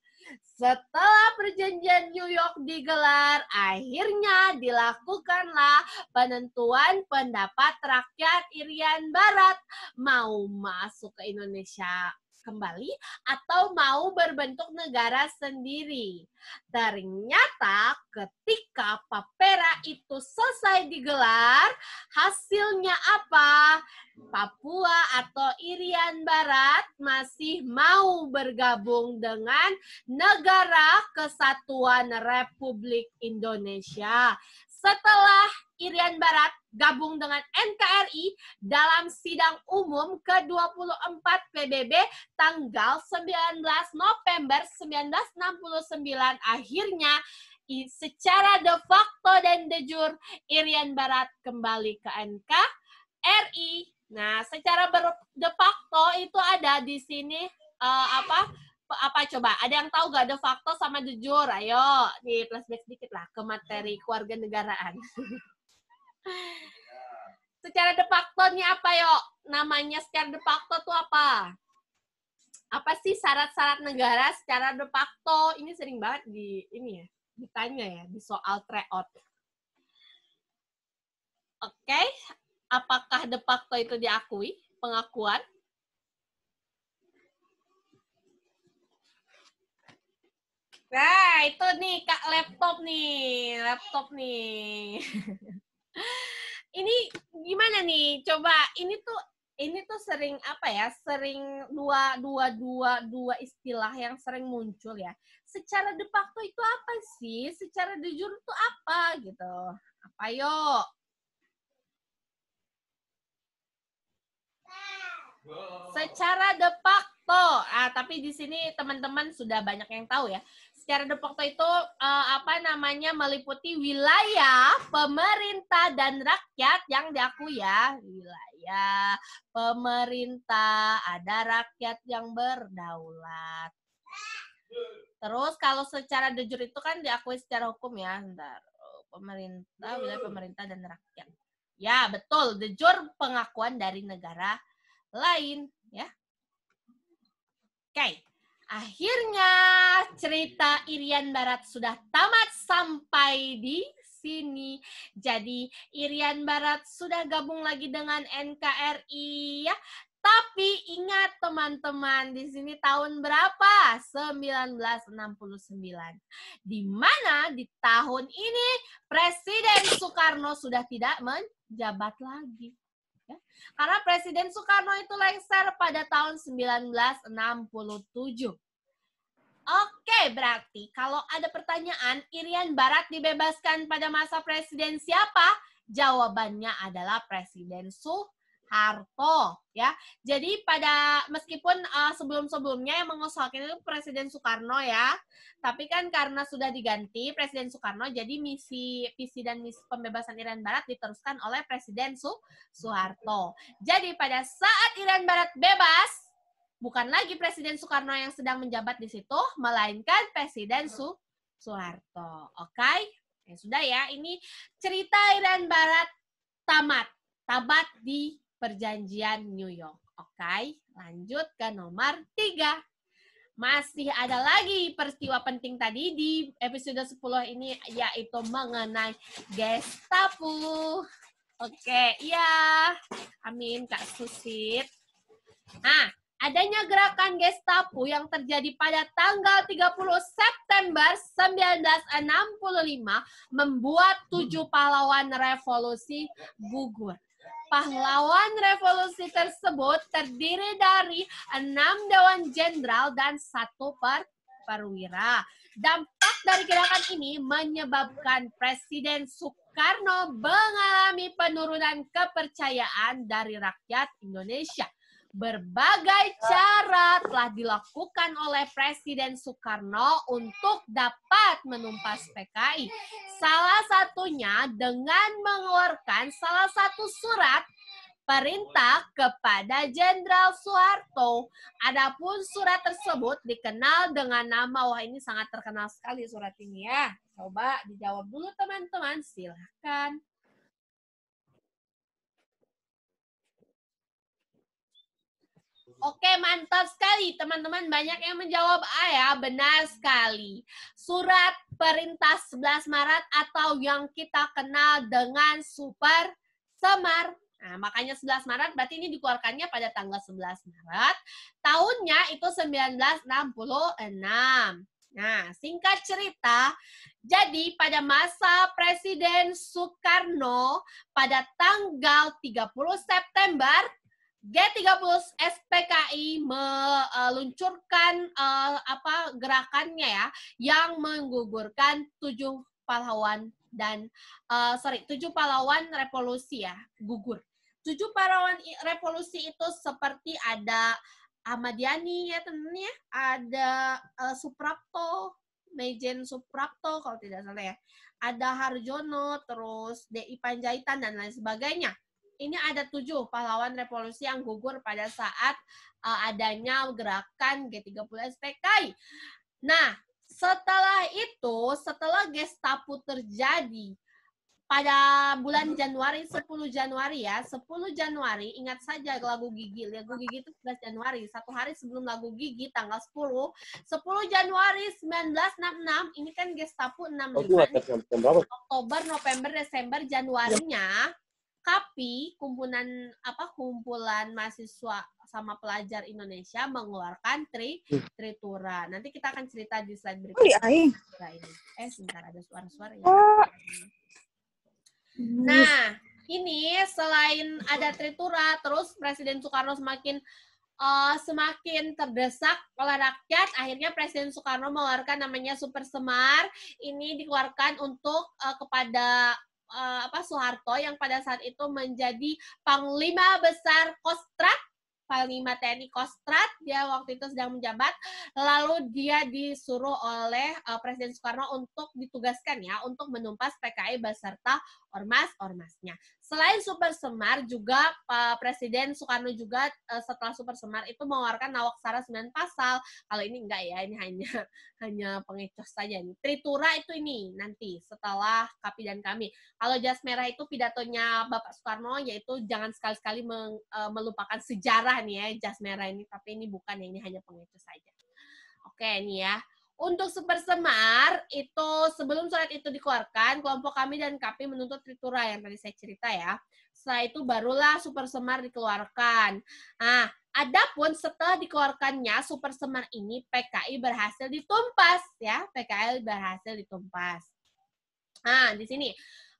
Speaker 1: Setelah perjanjian New York digelar, akhirnya dilakukanlah penentuan pendapat rakyat Irian Barat mau masuk ke Indonesia kembali atau mau berbentuk negara sendiri. Ternyata ketika Papera itu selesai digelar, hasilnya apa? Papua atau Irian Barat masih mau bergabung dengan Negara Kesatuan Republik Indonesia. Setelah Irian Barat gabung dengan NKRI dalam sidang umum ke-24 PBB tanggal 19 November 1969, akhirnya secara de facto dan de jure Irian Barat kembali ke NKRI. Nah, secara de facto itu ada di sini apa coba? Ada yang tahu gak de facto sama de jure? Ayo, di flashback sedikit lah ke materi kewarganegaraan. Secara de facto-nya apa, yuk? Namanya secara de facto tuh apa? Apa sih syarat-syarat negara secara de facto? Ini sering banget ditanya ya, di soal tryout. Oke, apakah de facto itu diakui? Pengakuan? Nah, itu nih Kak laptop nih. Ini gimana nih? Coba ini tuh sering sering dua istilah yang sering muncul ya. Secara de facto itu apa sih? Secara de jure itu apa gitu? Apa yuk? Secara de facto. Tapi di sini teman-teman sudah banyak yang tahu ya. Secara de facto itu meliputi wilayah, pemerintah, dan rakyat yang diakui ya. Wilayah, pemerintah, ada rakyat yang berdaulat. Terus kalau secara de jure itu kan diakui secara hukum ya. Pemerintah, wilayah, pemerintah, dan rakyat. Ya, betul. De jure pengakuan dari negara lain ya. Oke. Akhirnya cerita Irian Barat sudah tamat sampai di sini. Jadi Irian Barat sudah gabung lagi dengan NKRI ya. Tapi ingat teman-teman, di sini tahun berapa? 1969. Di mana di tahun ini Presiden Soekarno sudah tidak menjabat lagi. Ya. Karena Presiden Soekarno itu lengser pada tahun 1967. Oke, berarti kalau ada pertanyaan, Irian Barat dibebaskan pada masa presiden siapa? Jawabannya adalah Presiden Soeharto. Ya, jadi meskipun sebelum-sebelumnya yang mengusulkan itu Presiden Soekarno ya, tapi kan karena sudah diganti Presiden Soekarno, jadi visi dan misi pembebasan Irian Barat diteruskan oleh Presiden Soeharto. Jadi pada saat Irian Barat bebas, bukan lagi Presiden Soekarno yang sedang menjabat di situ, melainkan Presiden Soeharto. Oke? Ya sudah ya, ini cerita Irian Barat tamat di Perjanjian New York. Oke, lanjut ke nomor 3. Masih ada lagi peristiwa penting tadi di episode 10 ini, yaitu mengenai Gestapo. Oke, iya. Amin, Kak Susit. Adanya gerakan Gestapo yang terjadi pada tanggal 30 September 1965 membuat 7 pahlawan revolusi gugur. Pahlawan revolusi tersebut terdiri dari 6 dewan jenderal dan 1 perwira. Dampak dari gerakan ini menyebabkan Presiden Soekarno mengalami penurunan kepercayaan dari rakyat Indonesia. Berbagai cara telah dilakukan oleh Presiden Soekarno untuk dapat menumpas PKI. Salah satunya dengan mengeluarkan salah satu surat perintah kepada Jenderal Soeharto. Adapun surat tersebut dikenal dengan nama, wah ini sangat terkenal sekali surat ini ya. Coba dijawab dulu teman-teman, silahkan. Oke, mantap sekali. Teman-teman banyak yang menjawab A ya, benar sekali. Surat Perintah 11 Maret atau yang kita kenal dengan Super Semar. Nah, makanya 11 Maret berarti ini dikeluarkannya pada tanggal 11 Maret. Tahunnya itu 1966. Nah, singkat cerita, jadi pada masa Presiden Soekarno pada tanggal 30 September G30 SPKI meluncurkan gerakannya ya, yang menggugurkan 7 pahlawan dan 7 pahlawan revolusi ya, gugur. 7 pahlawan revolusi itu seperti ada Ahmad Yani ya teman-teman ya, ada Suprapto, Mejen Suprapto kalau tidak salah ya, ada Harjono, terus DI Panjaitan dan lain sebagainya. Ini ada 7 pahlawan revolusi yang gugur pada saat adanya gerakan G30 SPKI. Nah, setelah itu, setelah Gestapo terjadi pada bulan Januari, 10 Januari ya, 10 Januari, ingat saja lagu Gigi. Lagu Gigi itu 11 Januari, satu hari sebelum lagu Gigi, tanggal 10 Januari 1966, ini kan Gestapo 65, Oktober, November, Desember, Januarinya, KAPI, kumpulan mahasiswa sama pelajar Indonesia mengeluarkan Tritura. Nanti kita akan cerita di slide berikutnya. Sebentar ada suara-suara ya. Nah, ini selain ada Tritura, terus Presiden Soekarno semakin terdesak oleh rakyat, akhirnya Presiden Soekarno mengeluarkan namanya Super Semar. Ini dikeluarkan untuk kepada Soeharto yang pada saat itu menjadi Panglima Besar Kostrat, Panglima TNI Kostrat, dia waktu itu sedang menjabat, lalu dia disuruh oleh Presiden Soekarno untuk ditugaskan ya, untuk menumpas PKI beserta ormas-ormasnya. Selain Super Semar, juga Presiden Soekarno juga setelah Super Semar itu mengeluarkan Nawaksara 9 pasal. Kalau ini enggak ya, ini hanya pengecos saja nih. Tritura itu ini nanti setelah KAPI dan Kami. Kalau Jas Merah itu pidatonya Bapak Soekarno, yaitu jangan sekali-sekali melupakan sejarah nih ya, Jas Merah ini, tapi ini bukan ya, ini hanya pengecos saja. Oke, ini ya. Untuk Super Semar, itu sebelum surat itu dikeluarkan, kelompok Kami dan KAPI menuntut Tritura yang tadi saya cerita ya. Setelah itu barulah Super Semar dikeluarkan. Nah, adapun setelah dikeluarkannya Super Semar ini, PKI berhasil ditumpas ya, PKI berhasil ditumpas. Nah, di sini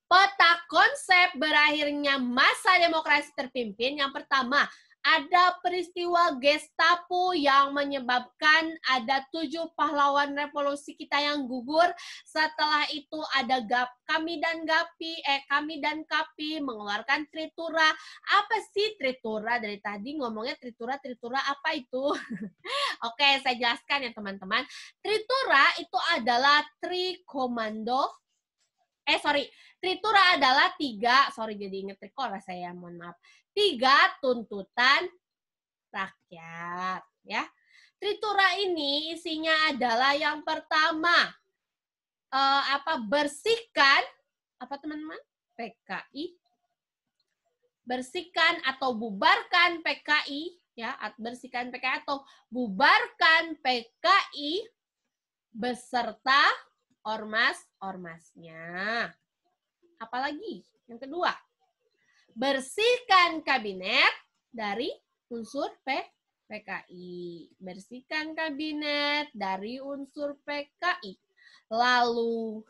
Speaker 1: peta konsep berakhirnya masa demokrasi terpimpin. Yang pertama, ada peristiwa Gestapo yang menyebabkan ada 7 pahlawan revolusi kita yang gugur. Setelah itu ada Kami dan KAPI mengeluarkan Tritura. Apa sih Tritura? Dari tadi ngomongnya Tritura apa itu? Oke, saya jelaskan ya teman-teman. Tritura itu adalah Tritura adalah 3, jadi inget Trikora saya, mohon maaf. 3 tuntutan rakyat, ya. Tritura ini isinya adalah yang pertama, bersihkan, teman-teman? PKI. Bersihkan atau bubarkan PKI, ya, bersihkan PKI atau bubarkan PKI beserta ormas-ormasnya. Apalagi? Yang kedua, bersihkan kabinet dari unsur PKI. Bersihkan kabinet dari unsur PKI. Lalu,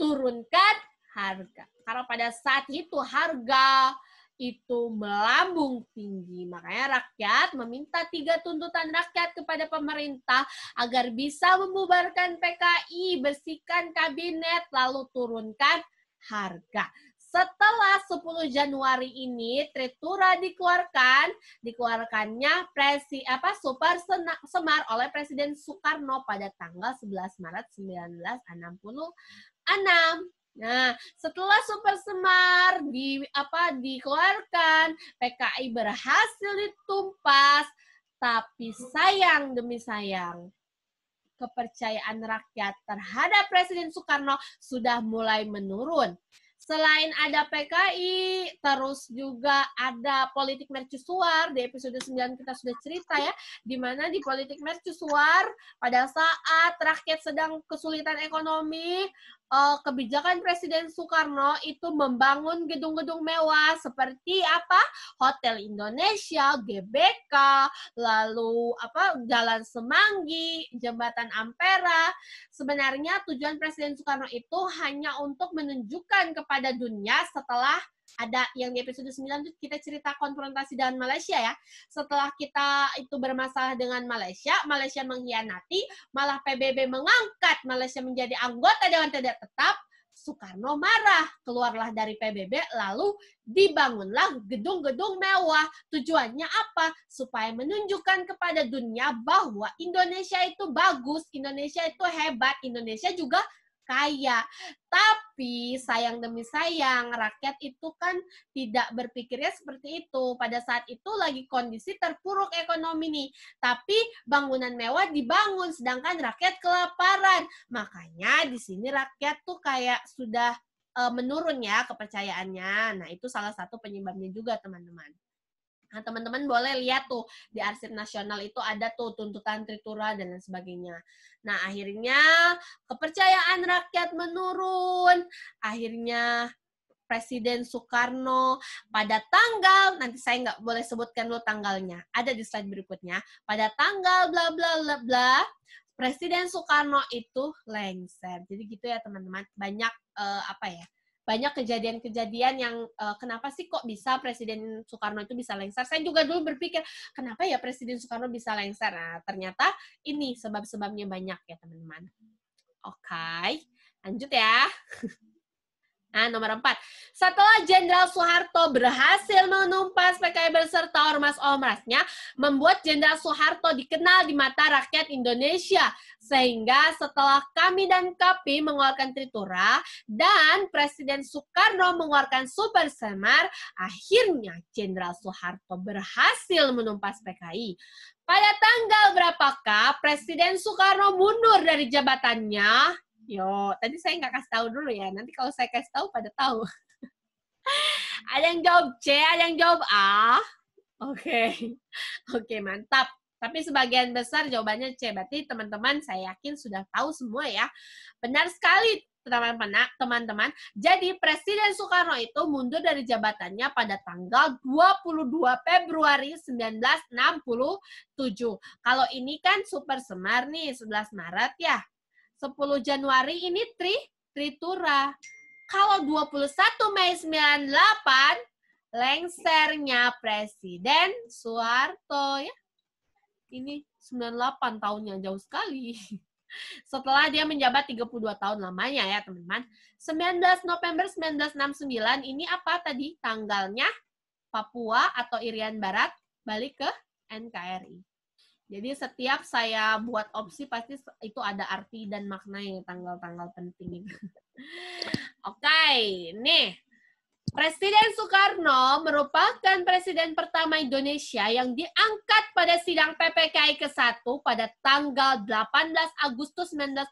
Speaker 1: turunkan harga. Karena pada saat itu harga itu melambung tinggi. Makanya rakyat meminta 3 tuntutan rakyat kepada pemerintah agar bisa membubarkan PKI, bersihkan kabinet, lalu turunkan harga. Setelah 10 Januari ini Tritura dikeluarkannya Super Semar oleh Presiden Soekarno pada tanggal 11 Maret 1966. Nah, setelah Super Semar dikeluarkan, PKI berhasil ditumpas, tapi sayang demi sayang, kepercayaan rakyat terhadap Presiden Soekarno sudah mulai menurun. Selain ada PKI, terus juga ada politik mercusuar. Di episode 9 kita sudah cerita ya, di mana di politik mercusuar pada saat rakyat sedang kesulitan ekonomi, kebijakan Presiden Soekarno itu membangun gedung-gedung mewah seperti Hotel Indonesia, GBK, lalu Jalan Semanggi, Jembatan Ampera. Sebenarnya tujuan Presiden Soekarno itu hanya untuk menunjukkan kepada dunia setelah ada yang di episode 9 itu kita cerita konfrontasi dengan Malaysia ya. Setelah kita itu bermasalah dengan Malaysia mengkhianati, malah PBB mengangkat Malaysia menjadi anggota Dewan Tidak Tetap, Soekarno marah, keluarlah dari PBB, lalu dibangunlah gedung-gedung mewah. Tujuannya apa? Supaya menunjukkan kepada dunia bahwa Indonesia itu bagus, Indonesia itu hebat, Indonesia juga kaya. Tapi sayang demi sayang, rakyat itu kan tidak berpikirnya seperti itu. Pada saat itu lagi kondisi terpuruk ekonomi nih. Tapi bangunan mewah dibangun, sedangkan rakyat kelaparan. Makanya di sini rakyat tuh kayak sudah menurun ya kepercayaannya. Nah, itu salah satu penyebabnya juga, teman-teman. Nah, teman-teman boleh lihat tuh di Arsip Nasional itu ada tuh tuntutan Tritura dan lain sebagainya. Nah, akhirnya kepercayaan rakyat menurun. Akhirnya Presiden Soekarno pada tanggal, nanti saya nggak boleh sebutkan dulu tanggalnya, ada di slide berikutnya, pada tanggal bla bla bla bla, Presiden Soekarno itu lengser. Jadi gitu ya teman-teman, banyak banyak kejadian-kejadian yang kenapa sih kok bisa Presiden Soekarno itu bisa lengser. Saya juga dulu berpikir, kenapa ya Presiden Soekarno bisa lengser? Nah, ternyata ini sebab-sebabnya banyak ya teman-teman. Oke, lanjut ya. Nah, nomor 4. Setelah Jenderal Soeharto berhasil menumpas PKI beserta ormas-ormasnya, membuat Jenderal Soeharto dikenal di mata rakyat Indonesia. Sehingga setelah kami dan KAPI mengeluarkan Tritura dan Presiden Soekarno mengeluarkan Super Semar, akhirnya Jenderal Soeharto berhasil menumpas PKI. Pada tanggal berapakah Presiden Soekarno mundur dari jabatannya? Yo, tadi saya nggak kasih tahu dulu ya. Nanti kalau saya kasih tahu, pada tahu. Ada yang jawab C, ada yang jawab A. Oke, mantap. Tapi sebagian besar jawabannya C. Berarti teman-teman saya yakin sudah tahu semua ya. Benar sekali teman-teman. Jadi Presiden Soekarno itu mundur dari jabatannya pada tanggal 22 Februari 1967. Kalau ini kan Super Semar nih, 11 Maret ya. 10 Januari ini Tritura. Kalau 21 Mei 98, lengsernya Presiden Soeharto ya. Ini 98 tahunnya, jauh sekali. Setelah dia menjabat 32 tahun lamanya ya, teman-teman. 19 November 1969 ini apa tadi? Tanggalnya Papua atau Irian Barat balik ke NKRI. Jadi setiap saya buat opsi pasti itu ada arti dan maknanya tanggal-tanggal penting. Oke, nih. Presiden Soekarno merupakan presiden pertama Indonesia yang diangkat pada sidang PPKI ke-1 pada tanggal 18 Agustus 1945.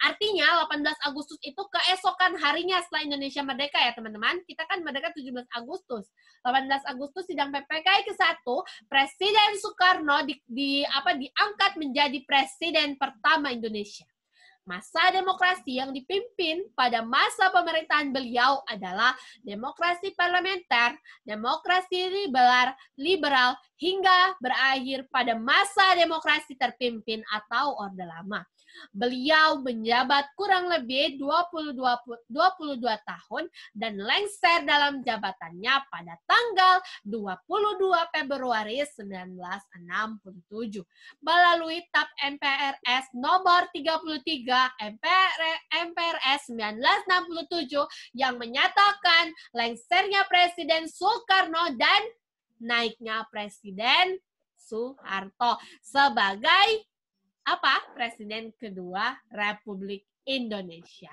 Speaker 1: Artinya 18 Agustus itu keesokan harinya setelah Indonesia merdeka ya teman-teman. Kita kan merdeka 17 Agustus. 18 Agustus sidang PPKI ke-1, Presiden Soekarno diangkat menjadi presiden pertama Indonesia. Masa demokrasi yang dipimpin pada masa pemerintahan beliau adalah demokrasi parlementer, demokrasi liberal, hingga berakhir pada masa demokrasi terpimpin atau Orde Lama. Beliau menjabat kurang lebih 22 tahun dan lengser dalam jabatannya pada tanggal 22 Februari 1967 melalui TAP MPRS nomor 33 MPRS 1967 yang menyatakan lengsernya Presiden Soekarno dan naiknya Presiden Soeharto sebagai Presiden kedua Republik Indonesia.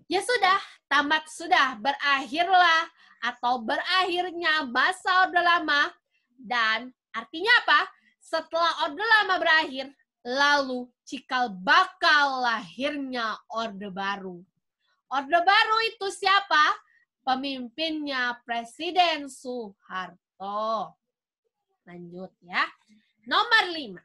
Speaker 1: Ya sudah, tamat sudah, berakhirlah atau berakhirnya masa Orde Lama. Dan artinya apa? Setelah Orde Lama berakhir, lalu cikal bakal lahirnya Orde Baru. Orde Baru itu siapa? Pemimpinnya Presiden Soeharto. Lanjut ya. Nomor 5.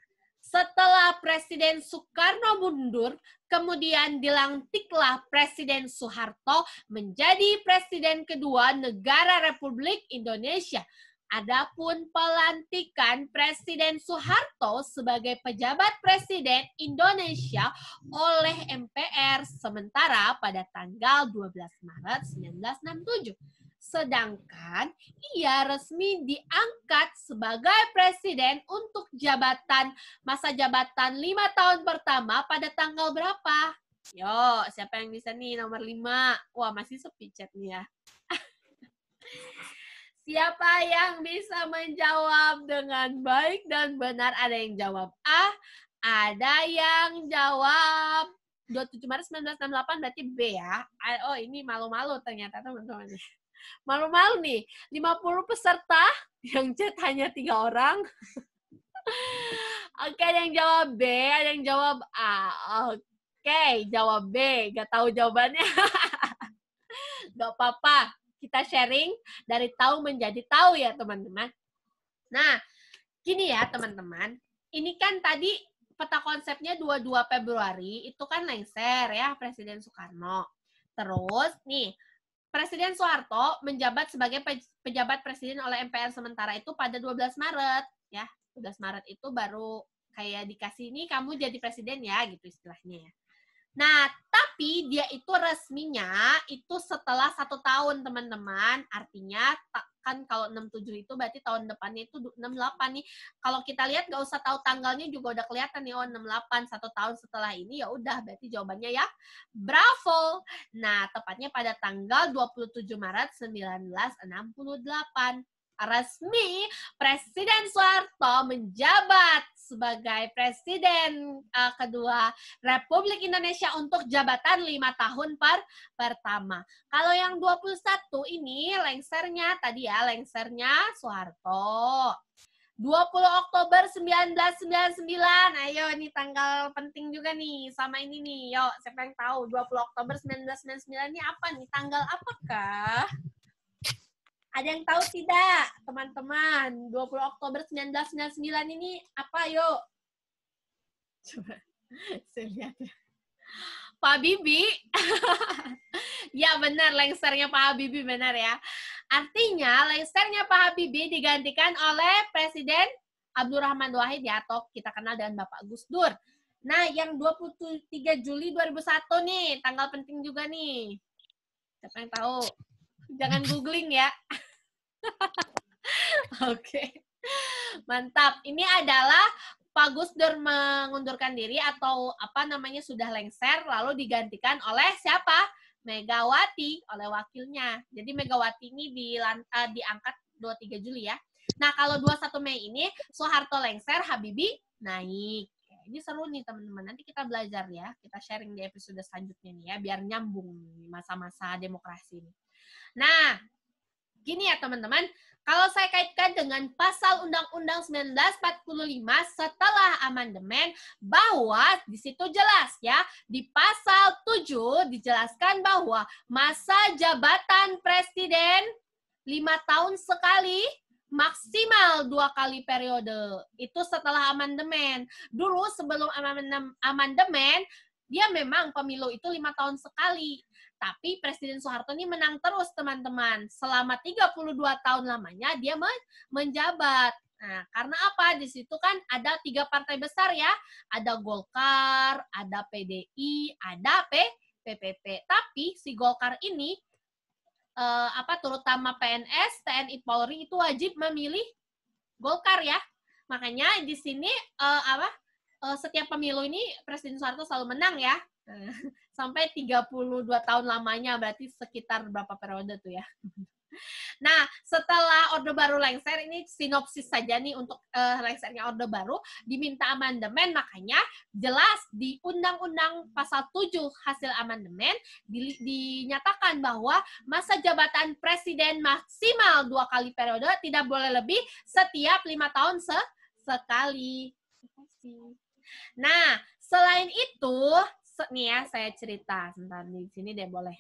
Speaker 1: Setelah Presiden Soekarno mundur, kemudian dilantiklah Presiden Soeharto menjadi Presiden kedua Negara Republik Indonesia. Adapun pelantikan Presiden Soeharto sebagai pejabat Presiden Indonesia oleh MPR sementara pada tanggal 12 Maret 1967. Sedangkan ia resmi diangkat sebagai presiden untuk masa jabatan 5 tahun pertama pada tanggal berapa? Yo, siapa yang bisa nih nomor 5? Wah, masih sepi chat nih ya. Siapa yang bisa menjawab dengan baik dan benar? Ada yang jawab A, ada yang jawab 27 Maret 1968 berarti B ya. Oh, ini malu-malu ternyata teman-teman. Malu-malu nih, 50 peserta yang chat hanya 3 orang. Oke, ada yang jawab B, ada yang jawab A. Oke, jawab B, gak tahu jawabannya. Gak apa-apa, kita sharing dari tahu menjadi tahu ya teman-teman. Nah, gini ya teman-teman, ini kan tadi peta konsepnya 22 Februari, itu kan lengser ya Presiden Soekarno. Terus nih, Presiden Soeharto menjabat sebagai pejabat presiden oleh MPR sementara itu pada 12 Maret. Ya, 12 Maret itu baru kayak dikasih ini kamu jadi presiden ya, gitu istilahnya ya. Nah, tapi dia itu resminya itu setelah 1 tahun, teman-teman. Artinya, kan kalau 67 itu berarti tahun depannya itu 68 nih. Kalau kita lihat nggak usah tahu tanggalnya juga udah kelihatan nih, 68, 1 tahun setelah ini, ya udah berarti jawabannya ya bravo. Nah, tepatnya pada tanggal 27 Maret 1968. Resmi Presiden Soeharto menjabat sebagai Presiden kedua Republik Indonesia untuk jabatan 5 tahun pertama. Kalau yang 21 ini lengsernya tadi ya, lengsernya Soeharto. 20 Oktober 1999. Ayo, ini tanggal penting juga nih sama ini nih. Yuk, siapa yang tahu 20 Oktober 1999 ini apa nih? Tanggal apakah? Ada yang tahu tidak, teman-teman? 20 Oktober 1999 ini apa, yuk? Coba saya lihat ya. Pak Habibie. Ya, benar, lengsernya Pak Habibie, benar ya. Artinya, lengsernya Pak Habibie digantikan oleh Presiden Abdurrahman Wahid ya, atau kita kenal dengan Bapak Gus Dur. Nah, yang 23 Juli 2001 nih, tanggal penting juga nih. Siapa yang tahu? Jangan googling ya. Oke. Mantap. Ini adalah Pak Gus Dur mengundurkan diri atau sudah lengser lalu digantikan oleh siapa? Megawati, oleh wakilnya. Jadi Megawati ini diangkat 23 Juli ya. Nah, kalau 21 Mei ini Soeharto lengser, Habibie naik. Ini seru nih teman-teman. Nanti kita belajar ya. Kita sharing di episode selanjutnya nih ya biar nyambung masa-masa demokrasi ini. Nah, gini ya teman-teman, kalau saya kaitkan dengan pasal Undang-Undang 1945 setelah amandemen, bahwa di situ jelas ya, di pasal 7 dijelaskan bahwa masa jabatan presiden 5 tahun sekali, maksimal 2 kali periode. Itu setelah amandemen. Dulu sebelum amandemen, dia memang pemilu itu 5 tahun sekali. Tapi Presiden Soeharto ini menang terus, teman-teman. Selama 32 tahun lamanya dia menjabat. Nah, karena apa? Di situ kan ada 3 partai besar ya. Ada Golkar, ada PDI, ada PPP. Tapi si Golkar ini terutama PNS, TNI, Polri itu wajib memilih Golkar ya. Makanya di sini setiap pemilu ini Presiden Soeharto selalu menang ya. Sampai 32 tahun lamanya, berarti sekitar berapa periode tuh ya. Nah, setelah Orde Baru lengser, ini sinopsis saja nih untuk lengsernya Orde Baru, diminta amandemen, makanya jelas di Undang-Undang Pasal 7 hasil amandemen dinyatakan bahwa masa jabatan presiden maksimal 2 kali periode, tidak boleh lebih setiap 5 tahun sekali. Nah, selain itu, nih ya saya cerita sebentar di sini deh boleh.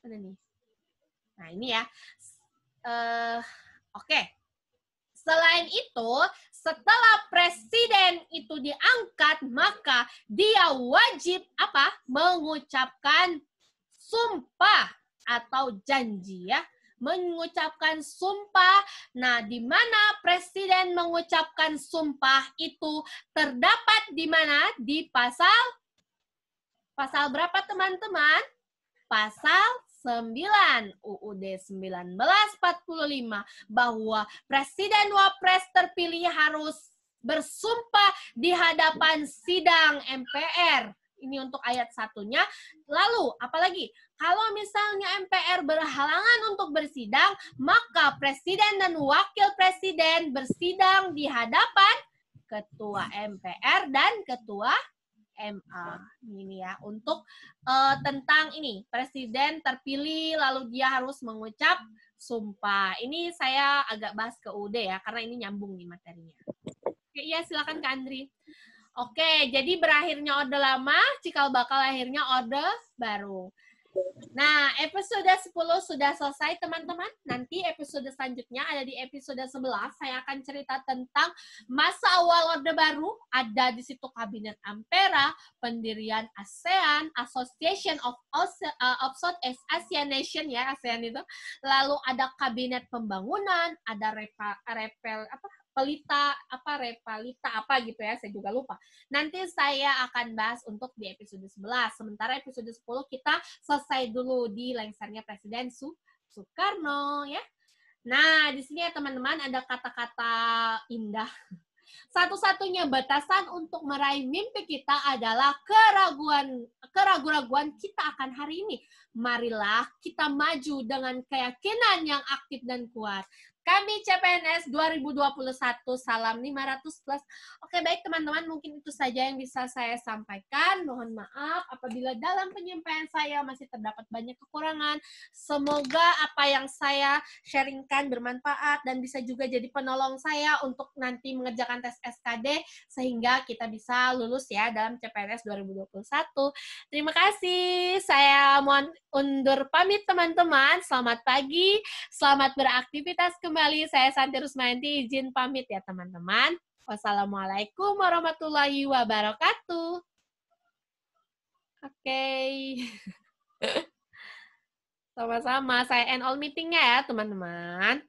Speaker 1: Mana nih? Nah ini ya. Oke. Selain itu, setelah presiden itu diangkat, maka dia wajib apa? Mengucapkan sumpah atau janji ya. Mengucapkan sumpah. Nah, di mana presiden mengucapkan sumpah itu terdapat di mana? Di pasal berapa teman-teman? Pasal 9 UUD 1945 bahwa Presiden Wapres terpilih harus bersumpah di hadapan sidang MPR. Ini untuk ayat satunya. Lalu, apalagi? Kalau misalnya MPR berhalangan untuk bersidang, maka Presiden dan Wakil Presiden bersidang di hadapan Ketua MPR dan Ketua MA. Ini ya, untuk tentang ini, Presiden terpilih lalu dia harus mengucap sumpah. Ini saya agak bahas ke UD ya, karena ini nyambung nih materinya. Oke, iya silakan Kak Andri. Oke, jadi berakhirnya Orde Lama, cikal bakal akhirnya Orde Baru. Nah, episode 10 sudah selesai, teman-teman. Nanti episode selanjutnya ada di episode 11. Saya akan cerita tentang masa awal Orde Baru. Ada di situ Kabinet Ampera, pendirian ASEAN, Association of Southeast Asian Nation, ya, ASEAN itu. Lalu ada Kabinet Pembangunan, ada Repalita apa gitu ya, saya juga lupa. Nanti saya akan bahas untuk di episode 11. Sementara episode 10 kita selesai dulu di lengsernya Presiden Soekarno ya. Nah, di sini ya teman-teman ada kata-kata indah. Satu-satunya batasan untuk meraih mimpi kita adalah keraguan-raguan kita akan hari ini. Marilah kita maju dengan keyakinan yang aktif dan kuat. Kami CPNS 2021, salam 500 plus. Oke, baik teman-teman, mungkin itu saja yang bisa saya sampaikan. Mohon maaf apabila dalam penyampaian saya masih terdapat banyak kekurangan. Semoga apa yang saya sharingkan bermanfaat dan bisa juga jadi penolong saya untuk nanti mengerjakan tes SKD sehingga kita bisa lulus ya dalam CPNS 2021. Terima kasih. Saya mohon undur pamit teman-teman. Selamat pagi, selamat beraktivitas kembali. Saya Santi Rusmayanti izin pamit ya teman-teman. Wassalamualaikum warahmatullahi wabarakatuh. Oke. Sama-sama. Saya end all meeting-nya ya teman-teman.